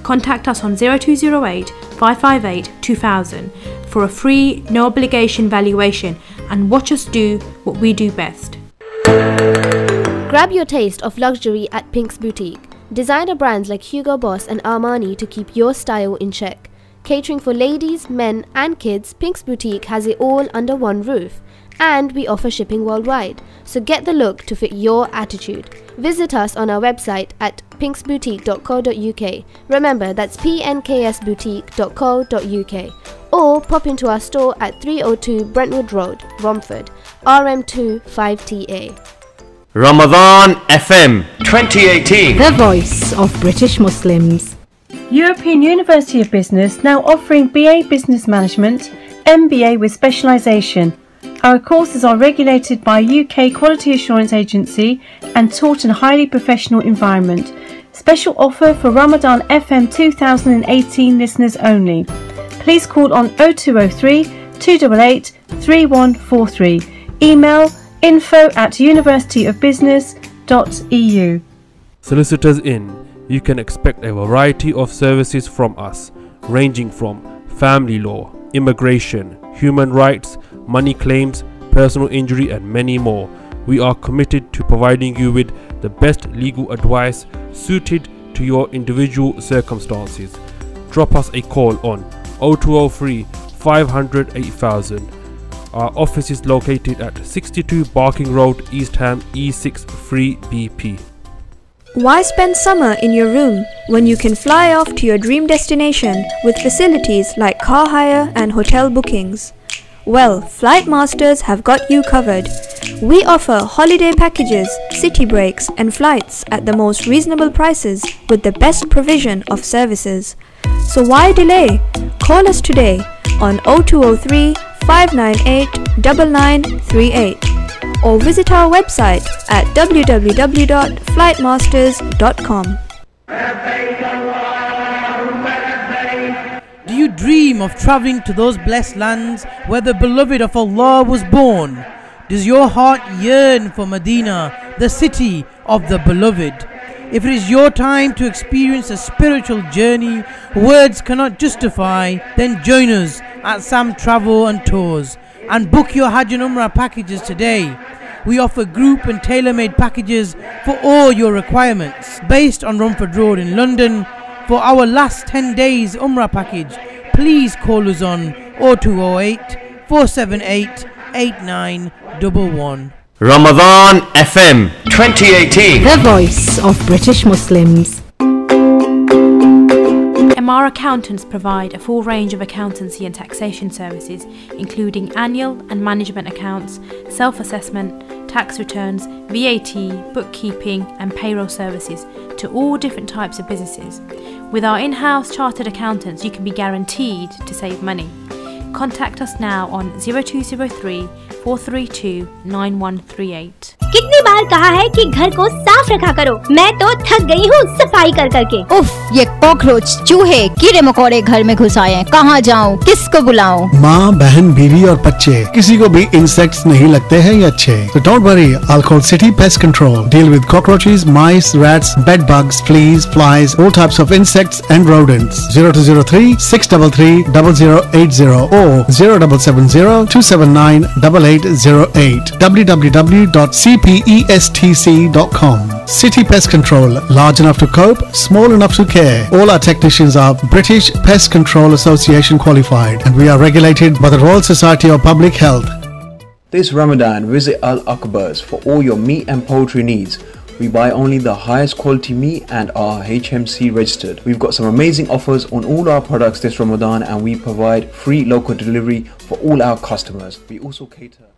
Contact us on 0208 558 2000 for a free, no obligation valuation, and watch us do what we do best. Grab your taste of luxury at Pink's Boutique. Designer brands like Hugo Boss and Armani to keep your style in check. Catering for ladies, men and kids, Pink's Boutique has it all under one roof. And we offer shipping worldwide, so get the look to fit your attitude. Visit us on our website at pinksboutique.co.uk. Remember, that's pnksboutique.co.uk. Or pop into our store at 302 Brentwood Road, Romford, RM2 5TA. Ramadan FM 2018. The voice of British Muslims. European University of Business now offering BA Business Management, MBA with specialisation. Our courses are regulated by UK Quality Assurance Agency and taught in a highly professional environment. Special offer for Ramadan FM 2018 listeners only. Please call on 0203 288 3143. Email info@universityofbusiness.eu. Solicitors in. You can expect a variety of services from us, ranging from family law, immigration, human rights, money claims, personal injury and many more. We are committed to providing you with the best legal advice suited to your individual circumstances. Drop us a call on 0203 500 8000. Our office is located at 62 Barking Road, East Ham, E6 3BP. Why spend summer in your room when you can fly off to your dream destination with facilities like car hire and hotel bookings? Well, Flight Masters have got you covered. We offer holiday packages, city breaks and flights at the most reasonable prices with the best provision of services. So why delay? Call us today on 0203 598 9938 or visit our website at www.flightmasters.com. dream of travelling to those blessed lands where the beloved of Allah was born? Does your heart yearn for Medina, the city of the beloved? If it is your time to experience a spiritual journey words cannot justify, then join us at Sam Travel and Tours and book your Hajj and Umrah packages today. We offer group and tailor-made packages for all your requirements. Based on Romford Road in London, for our last 10 days Umrah package, please call us on 0208 478 8911. Ramadan FM 2018. The voice of British Muslims. MR Accountants provide a full range of accountancy and taxation services, including annual and management accounts, self-assessment, tax returns, VAT, bookkeeping and payroll services to all different types of businesses. With our in-house chartered accountants, you can be guaranteed to save money. Contact us now on 0203 432 9138. कितनी बार कहा है कि घर को साफ रखा करो, मैं तो थक गई हूँ सफाई कर करके। उफ, ये कॉकरोच, चूहे, कीड़े मकोड़े घर में घुस आए हैं। कहाँ जाऊँ, किसको बुलाऊं? माँ, बहन, बीवी और बच्चे, किसी को भी इंसेक्ट्स नहीं लगते हैं ये अच्छे। So don't worry, I'll call City Pest Control. Deal with cockroaches, mice, rats, bed bugs, fleas, flies, all types of insects and rodents. 0203 633 0080 or 0770 279 8808. www.cpestc.com. City Pest Control, large enough to cope, small enough to care. All our technicians are British Pest Control Association qualified and we are regulated by the Royal Society of Public Health. This Ramadan, visit Al Akbar's for all your meat and poultry needs. We buy only the highest quality meat and are HMC registered. We've got some amazing offers on all our products this Ramadan and we provide free local delivery for all our customers. We also cater.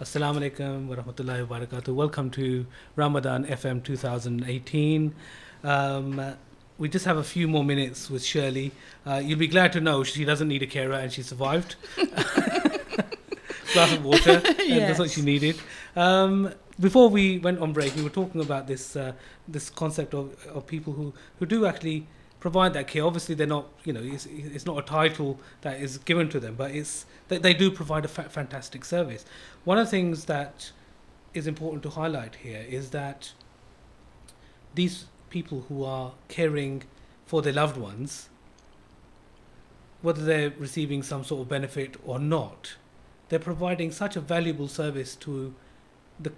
Assalamu alaikum wa rahmatullahi wa barakatuh. Welcome to Ramadan FM 2018. We just have a few more minutes with Shirley. You'll be glad to know she doesn't need a carer and she survived. Glass of water, and that's what she needed. Before we went on break, we were talking about this this concept of people who do actually provide that care. Obviously, they're not, it's not a title that is given to them, but they do provide a fantastic service. One of the things that is important to highlight here is that these people who are caring for their loved ones, whether they're receiving some sort of benefit or not, they're providing such a valuable service to the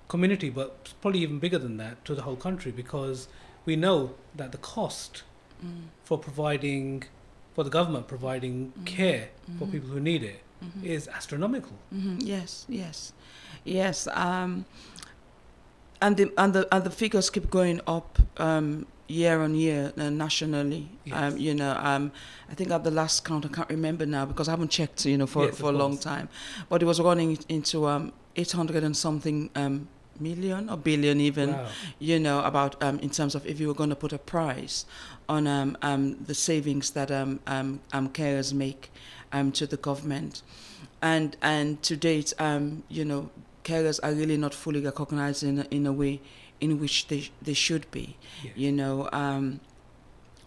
community, but probably even bigger than that, to the whole country, because we know that the cost for the government providing care for people who need it is astronomical. Yes. And the figures keep going up year on year nationally. Yes. I think at the last count, I can't remember now because I haven't checked, for a long time, but it was running into 800 and something million or billion even. Wow. About in terms of if you were going to put a price on the savings that carers make to the government, and to date, carers are really not fully recognized in a way in which they should be. Yes.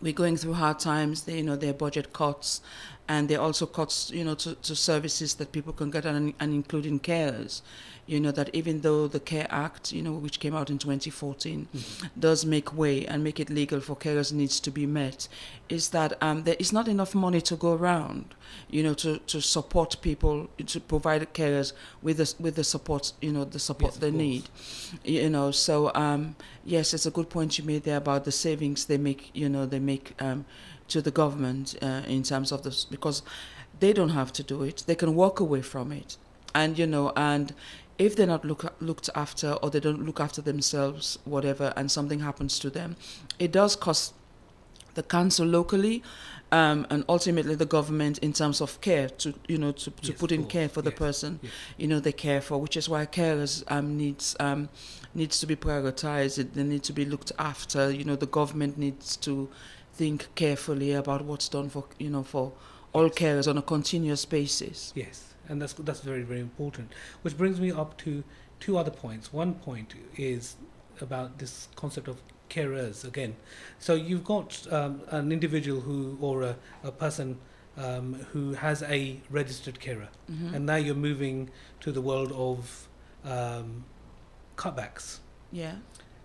We're going through hard times. There are budget cuts, and there are also cuts, to services that people can get, and including carers. That even though the Care Act, which came out in 2014, does make way and make it legal for carers' needs to be met, is that there is not enough money to go around, to support people, to provide carers with the support, the support they need, So yes, it's a good point you made there about the savings they make, to the government in terms of this, because they don't have to do it; they can walk away from it, and if they're not looked after, or they don't look after themselves, whatever, and something happens to them, it does cost the council locally, and ultimately the government in terms of care to put in care for the person, they care for, which is why carers needs to be prioritized. They need to be looked after. The government needs to think carefully about what's done for all carers on a continuous basis. Yes. And that's very, very important. Which brings me up to two other points. One point is about this concept of carers again. So you've got an individual a person who has a registered carer, and now you're moving to the world of cutbacks. Yeah.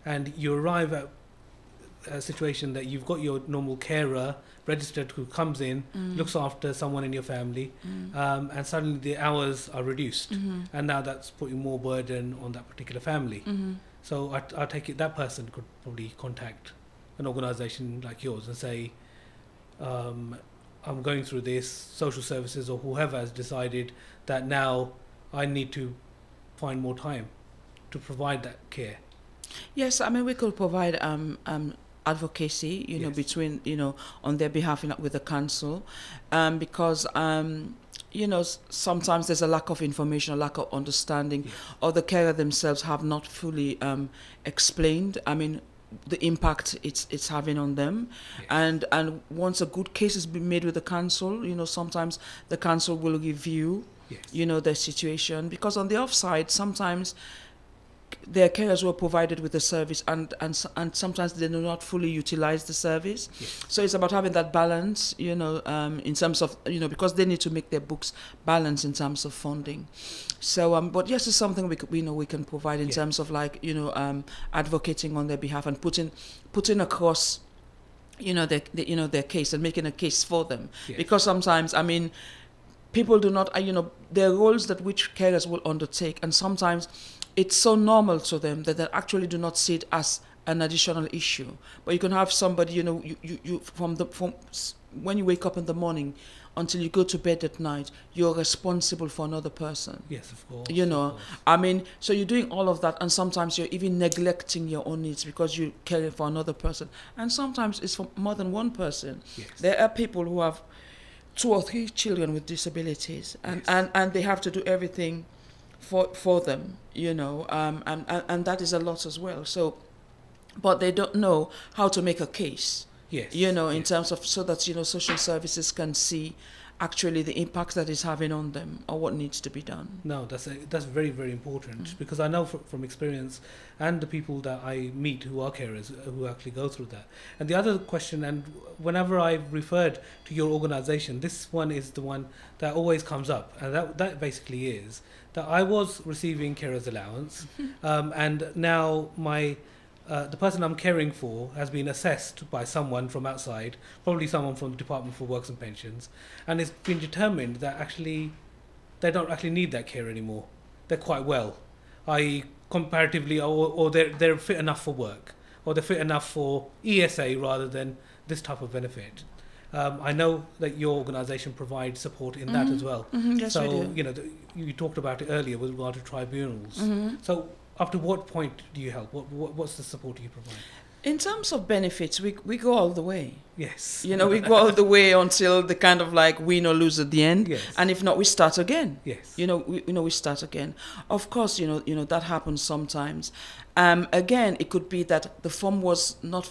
And you arrive at a situation that you've got your normal carer registered who comes in, looks after someone in your family, and suddenly the hours are reduced, and now that's putting more burden on that particular family. So I take it that person could probably contact an organisation like yours and say, I'm going through this, social services or whoever has decided that now I need to find more time to provide that care. Yes, I mean, we could provide advocacy, you know, between, you know, on their behalf with the council, because, you know, sometimes there's a lack of information, a lack of understanding, or the carer themselves have not fully explained, I mean, the impact it's having on them. And once a good case has been made with the council, you know, sometimes the council will review, you know, their situation, because on the offside, sometimes their carers were provided with the service and sometimes they do not fully utilize the service. So it's about having that balance, you know, in terms of, you know, because they need to make their books balance in terms of funding. So, but yes, it's something we know we can provide in terms of, like, you know, advocating on their behalf and putting across, you know, their case and making a case for them. Because sometimes, I mean, people do not, you know, there are roles that which carers will undertake, and sometimes it's so normal to them that they actually do not see it as an additional issue. But you can have somebody, you know, you from when you wake up in the morning until you go to bed at night, you're responsible for another person. Yes, of course. You know, I mean, so you're doing all of that, and sometimes you're even neglecting your own needs because you're caring for another person. And sometimes it's for more than one person. There are people who have 2 or 3 children with disabilities, and they have to do everything for them, you know, and that is a lot as well. So, but they don't know how to make a case, you know, in terms of, so that, you know, social services can see actually the impact that it's having on them or what needs to be done. No, that's very, very important, because I know from experience and the people that I meet who are carers who actually go through that. And the other question, and whenever I've referred to your organisation, this one is the one that always comes up, and that basically is that I was receiving carers allowance, and now the person I'm caring for has been assessed by someone from outside, probably someone from the Department for Works and Pensions, and it's been determined that actually they don't actually need that care anymore. They're quite well, i.e. comparatively, or they're fit enough for work, or they're fit enough for ESA rather than this type of benefit. I know that your organisation provides support in that as well. Yes, so, we do. you know, you talked about it earlier with regard to tribunals. So, up to what point do you help? What's the support you provide? In terms of benefits, we go all the way. Yes. You know, we go all the way until the kind of like win or lose at the end. Yes. And if not, we start again. Yes. You know, we start again. Of course, you know that happens sometimes. Again, it could be that the form was not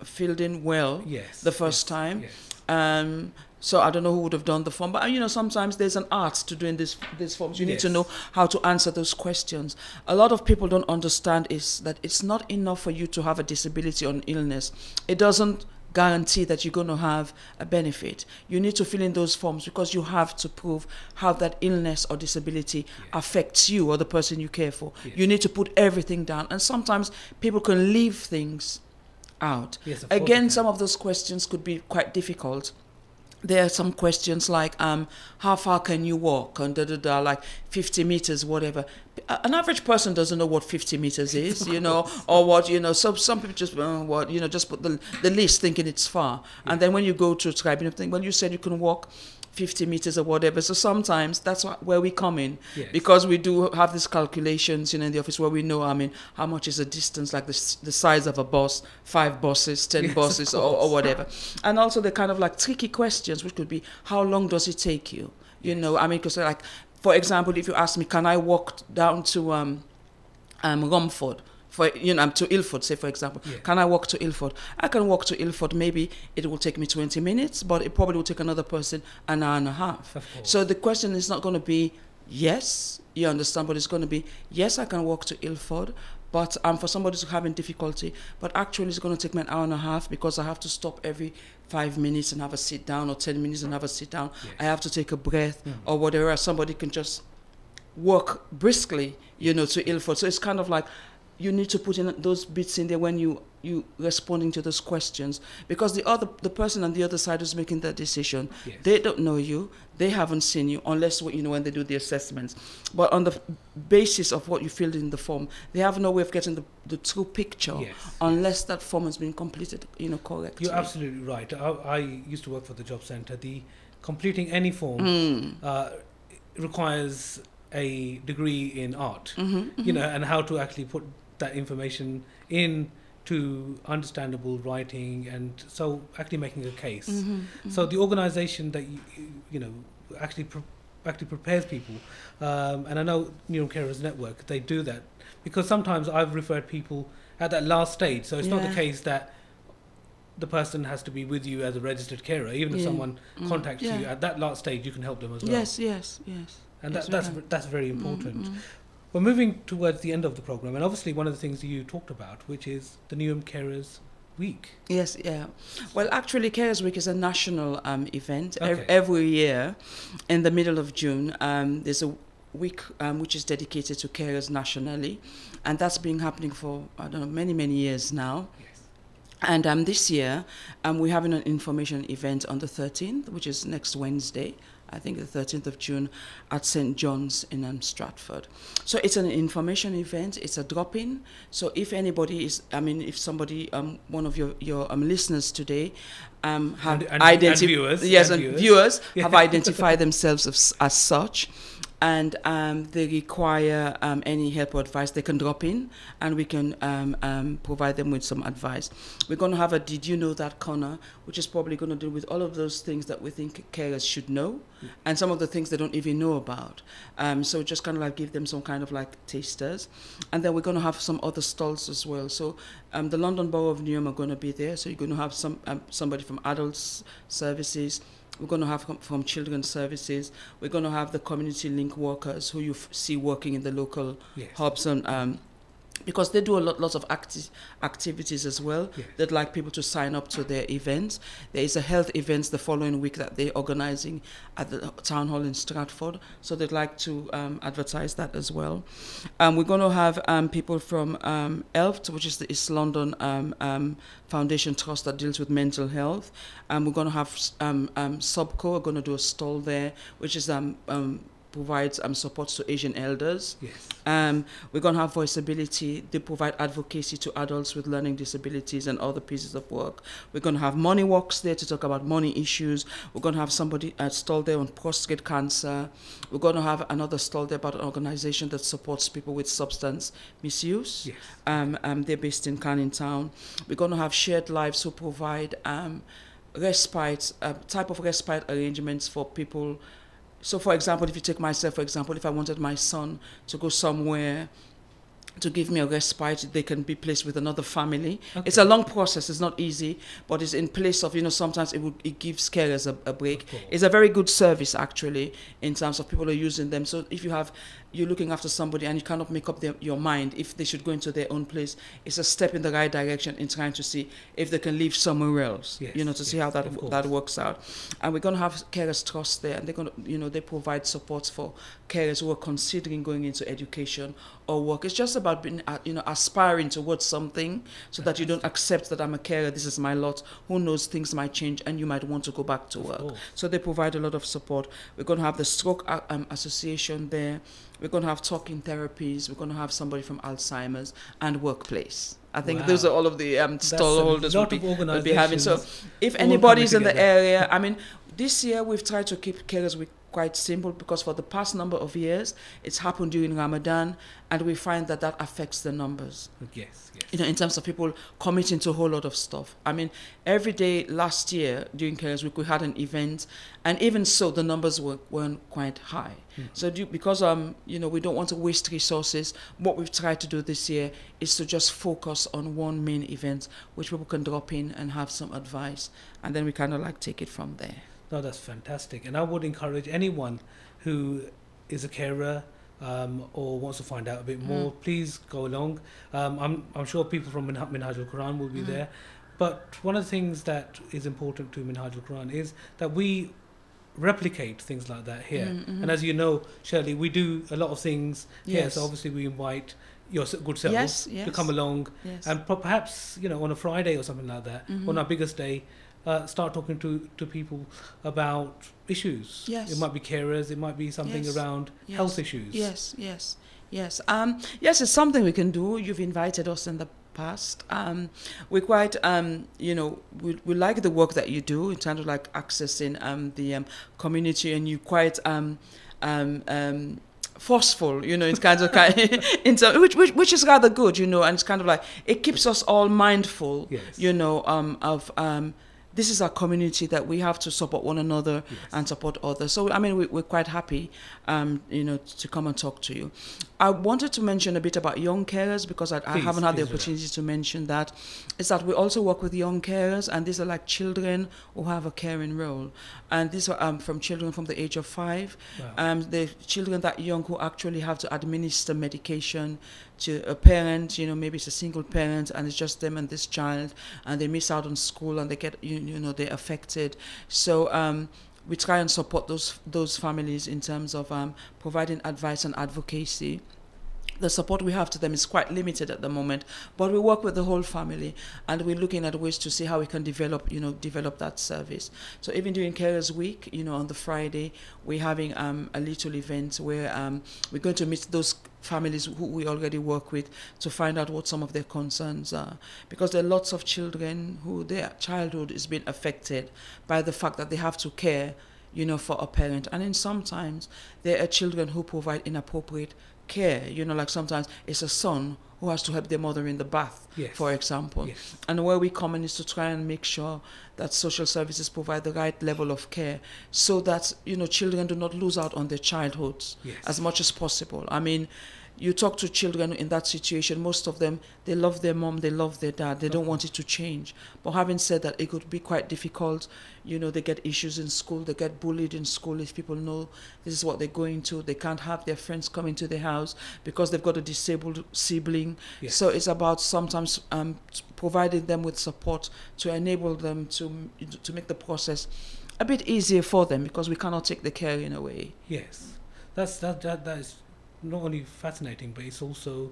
filled in well the first time. Yes. So I don't know who would have done the form, but you know, sometimes there's an art to doing these forms. You need to know how to answer those questions. A lot of people don't understand is that it's not enough for you to have a disability or an illness. It doesn't guarantee that you're going to have a benefit. You need to fill in those forms because you have to prove how that illness or disability affects you or the person you care for. You need to put everything down, and sometimes people can leave things out. Again, some of those questions could be quite difficult. There are some questions like, how far can you walk? And like 50 meters, whatever. An average person doesn't know what 50 meters is, you know, or what, you know. So some people just, just put the list thinking it's far. And then when you go to tribunal, think, well, you said you can walk 50 meters or whatever. So sometimes that's where we come in, because we do have these calculations, you know, in the office where we know, I mean, how much is the distance, like the size of a bus, 5 buses, 10 buses, or whatever. And also the kind of like tricky questions, which could be, how long does it take you? You know, I mean, because like, for example, if you ask me, can I walk down to Romford? To Ilford, say, for example. Can I walk to Ilford? I can walk to Ilford. Maybe it will take me 20 minutes, but it probably will take another person an hour and a half. So the question is not going to be yes, you understand, but it's going to be, yes, I can walk to Ilford, But for somebody who's having difficulty, but actually it's going to take me an hour and a half because I have to stop every 5 minutes and have a sit down, or 10 minutes and have a sit down. Yes. I have to take a breath or whatever. Somebody can just walk briskly, you know, to Ilford. So it's kind of like you need to put in those bits in there when you responding to those questions, because the person on the other side who's making that decision, yes, they don't know you, they haven't seen you, unless, you know, when they do the assessments. But on the basis of what you filled in the form, they have no way of getting the true picture, yes, unless that form has been completed, you know, correctly. You're absolutely right. I used to work for the job centre. The completing any form requires a degree in art, you know, and how to actually put that information in to understandable writing, and so actually making a case. So the organisation that you know actually prepares people, and I know New Carers Network, they do that, because sometimes I've referred people at that last stage. So it's not the case that the person has to be with you as a registered carer. Even if someone contacts you at that last stage, you can help them as well. Yes. And that's very important. We're moving towards the end of the program, and obviously one of the things you talked about, which is the Newham Carers Week. Yes, yeah. Well, actually, Carers Week is a national event. Okay. Every year, in the middle of June, there's a week which is dedicated to carers nationally, and that's been happening for, I don't know, many years now. Yes. And this year, we're having an information event on the 13th, which is next Wednesday, I think the 13th of June, at St. John's in Stratford. So it's an information event, it's a drop-in. So if anybody is, if somebody, one of your listeners today have viewers, viewers have identified themselves as such, and they require any help or advice, they can drop in and we can provide them with some advice. We're going to have a Did You Know That corner, which is probably going to deal with all of those things that we think carers should know, and some of the things they don't even know about. So just kind of like give them some kind of like tasters. And then we're going to have some other stalls as well. So the London Borough of Newham are going to be there. So you're going to have somebody from adults services. We're going to have from children's services. We're going to have the community link workers who you see working in the local hubs, and because they do lots of activities as well. Yes. They'd like people to sign up to their events. There is a health event the following week that they're organising at the town hall in Stratford, so they'd like to advertise that as well. We're going to have people from ELFT, which is the East London Foundation Trust that deals with mental health. We're going to have Subco, we're going to do a stall there, which is provides support to Asian elders. Yes. We're going to have Voiceability. They provide advocacy to adults with learning disabilities and other pieces of work. We're going to have Money Walks there to talk about money issues. We're going to have somebody stall there on prostate cancer. We're going to have another stall there about an organization that supports people with substance misuse. Yes. They're based in Canning Town. We're going to have Shared Lives who provide respite, type of respite arrangements for people. So, for example, if you take myself, for example, if I wanted my son to go somewhere to give me a respite, they can be placed with another family. Okay. It's a long process, it's not easy, but it's in place of, sometimes it gives carers a break. It's a very good service, actually, in terms of people are using them. So if you're looking after somebody and you cannot make up your mind if they should go into their own place, it's a step in the right direction in trying to see if they can live somewhere else, to see how that works out. And we're going to have Carers Trust there, and they're going to, they provide support for carers who are considering going into education or work. It's just about being, aspiring towards something, so that you don't accept that I'm a carer, this is my lot. Who knows, things might change and you might want to go back to work. So they provide a lot of support. We're going to have the Stroke Association there. We're going to have talking therapies. We're going to have somebody from Alzheimer's and workplace. I think those are all of the stallholders we'll be having. So if anybody's in the area, this year we've tried to keep Carers Week quite simple, because for the past number of years it's happened during Ramadan, and we find that affects the numbers. Yes. In terms of people committing to a whole lot of stuff. Every day last year during Carers Week we had an event, and even so the numbers weren't quite high. So because we don't want to waste resources, what we've tried to do this year is to just focus on one main event which people can drop in and have some advice, and then we kind of like take it from there. No, that's fantastic. And I would encourage anyone who is a carer, or wants to find out a bit more, please go along. I'm sure people from Minhaj al-Quran will be there. But one of the things that is important to Minhaj al-Quran is that we replicate things like that here. And as you know, Shirley, we do a lot of things here. So obviously we invite your good self to come along and perhaps, you know, on a Friday or something like that, on our biggest day, start talking to people about issues. It might be carers, it might be something around health issues. Yes, it's something we can do. You've invited us in the past. We're quite, we like the work that you do in terms of like accessing the community, and you quite forceful, you know, it's kind of which is rather good, you know, and it's kind of like it keeps us all mindful, you know, of this is our community that we have to support one another and support others. So, I mean, we're quite happy, you know, to come and talk to you. I wanted to mention a bit about young carers because I haven't had the opportunity to mention that. Is that we also work with young carers, and these are like children who have a caring role. And these are from children from the age of 5. Wow. The children that young who actually have to administer medication to a parent, you know, maybe it's a single parent and it's just them and this child, and they miss out on school and they get, you know, they're affected. So we try and support those families in terms of providing advice and advocacy. The support we have to them is quite limited at the moment, but we work with the whole family, and we're looking at ways to see how we can develop that service. So even during Carers Week, you know, on the Friday, we're having a little event where we're going to meet those families who we already work with to find out what some of their concerns are, because there are lots of children who their childhood is being affected by the fact that they have to care, you know, for a parent, and then sometimes there are children who provide inappropriate care, you know, like sometimes it's a son who has to help their mother in the bath, for example. And where we come in is to try and make sure that social services provide the right level of care so that, you know, children do not lose out on their childhoods as much as possible. I mean, you talk to children in that situation, most of them, they love their mom, they love their dad, they don't want it to change. But having said that, it could be quite difficult. You know, they get issues in school, they get bullied in school if people know this is what they're going to. They can't have their friends come into their house because they've got a disabled sibling. So it's about sometimes providing them with support to enable them to make the process a bit easier for them, because we cannot take the care in away. Yes, that is not only fascinating, but it's also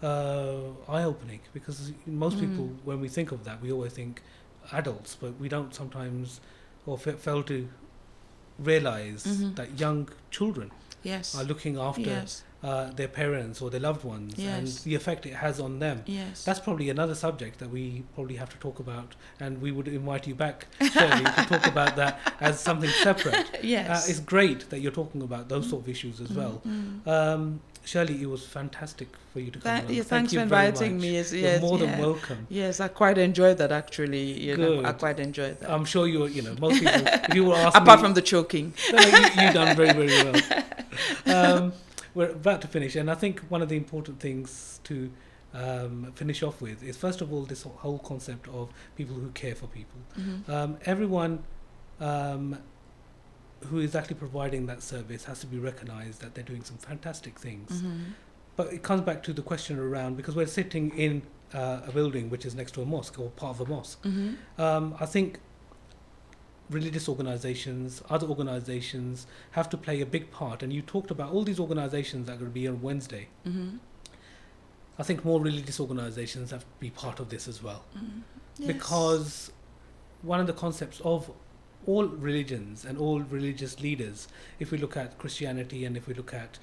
eye-opening, because most people, when we think of that, we always think adults, but we don't sometimes or fail to realize that young children are looking after their parents or their loved ones, and the effect it has on them. That's probably another subject that we probably have to talk about, and we would invite you back, Shirley, to talk about that as something separate. It's great that you're talking about those sort of issues as well. Shirley, it was fantastic for you to come along. Thanks for inviting me. You're more than welcome. Yes, I quite enjoyed that, actually. You know, I quite enjoyed that. I'm sure most people, if you were asking apart from the choking. You've done very, very well. We're about to finish, and I think one of the important things to finish off with is, first of all, this whole concept of people who care for people. Everyone who is actually providing that service has to be recognized that they're doing some fantastic things. But it comes back to the question around, because we're sitting in a building which is next to a mosque or part of a mosque. I think religious organizations, other organizations have to play a big part, and you talked about all these organizations that are going to be on Wednesday. I think more religious organizations have to be part of this as well, because one of the concepts of all religions and all religious leaders, if we look at Christianity and if we look at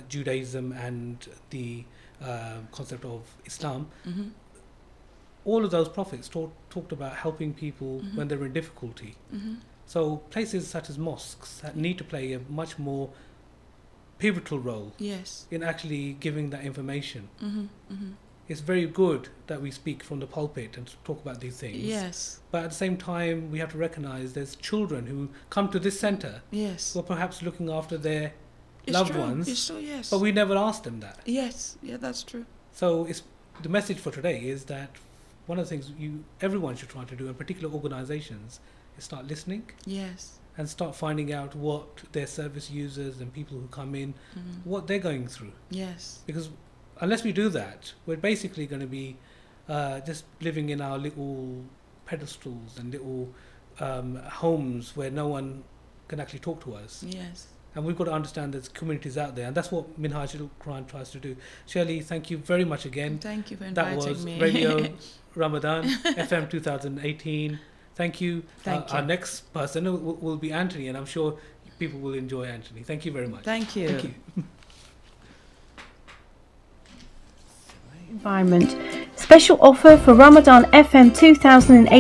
Judaism and the concept of Islam, all of those prophets talked about helping people when they're in difficulty. So places such as mosques need to play a much more pivotal role in actually giving that information. It's very good that we speak from the pulpit and talk about these things. But at the same time, we have to recognize there's children who come to this center who are perhaps looking after their loved ones, but we never asked them that. That's true. So the message for today is that one of the things everyone should try to do, and particular organizations, is start listening. Yes. And start finding out what their service users and people who come in, what they're going through. Yes. Because unless we do that, we're basically going to be just living in our little pedestals and little homes where no one can actually talk to us. Yes. And we've got to understand there's communities out there, and that's what Minhaj al-Quran tries to do. Shirley, thank you very much again. Thank you for inviting me. That was Radio Ramadan, FM 2018. Thank you. Our next person will be Anthony, and I'm sure people will enjoy Anthony. Thank you very much. Thank you. Thank you. Environment. Special offer for Ramadan FM 2018.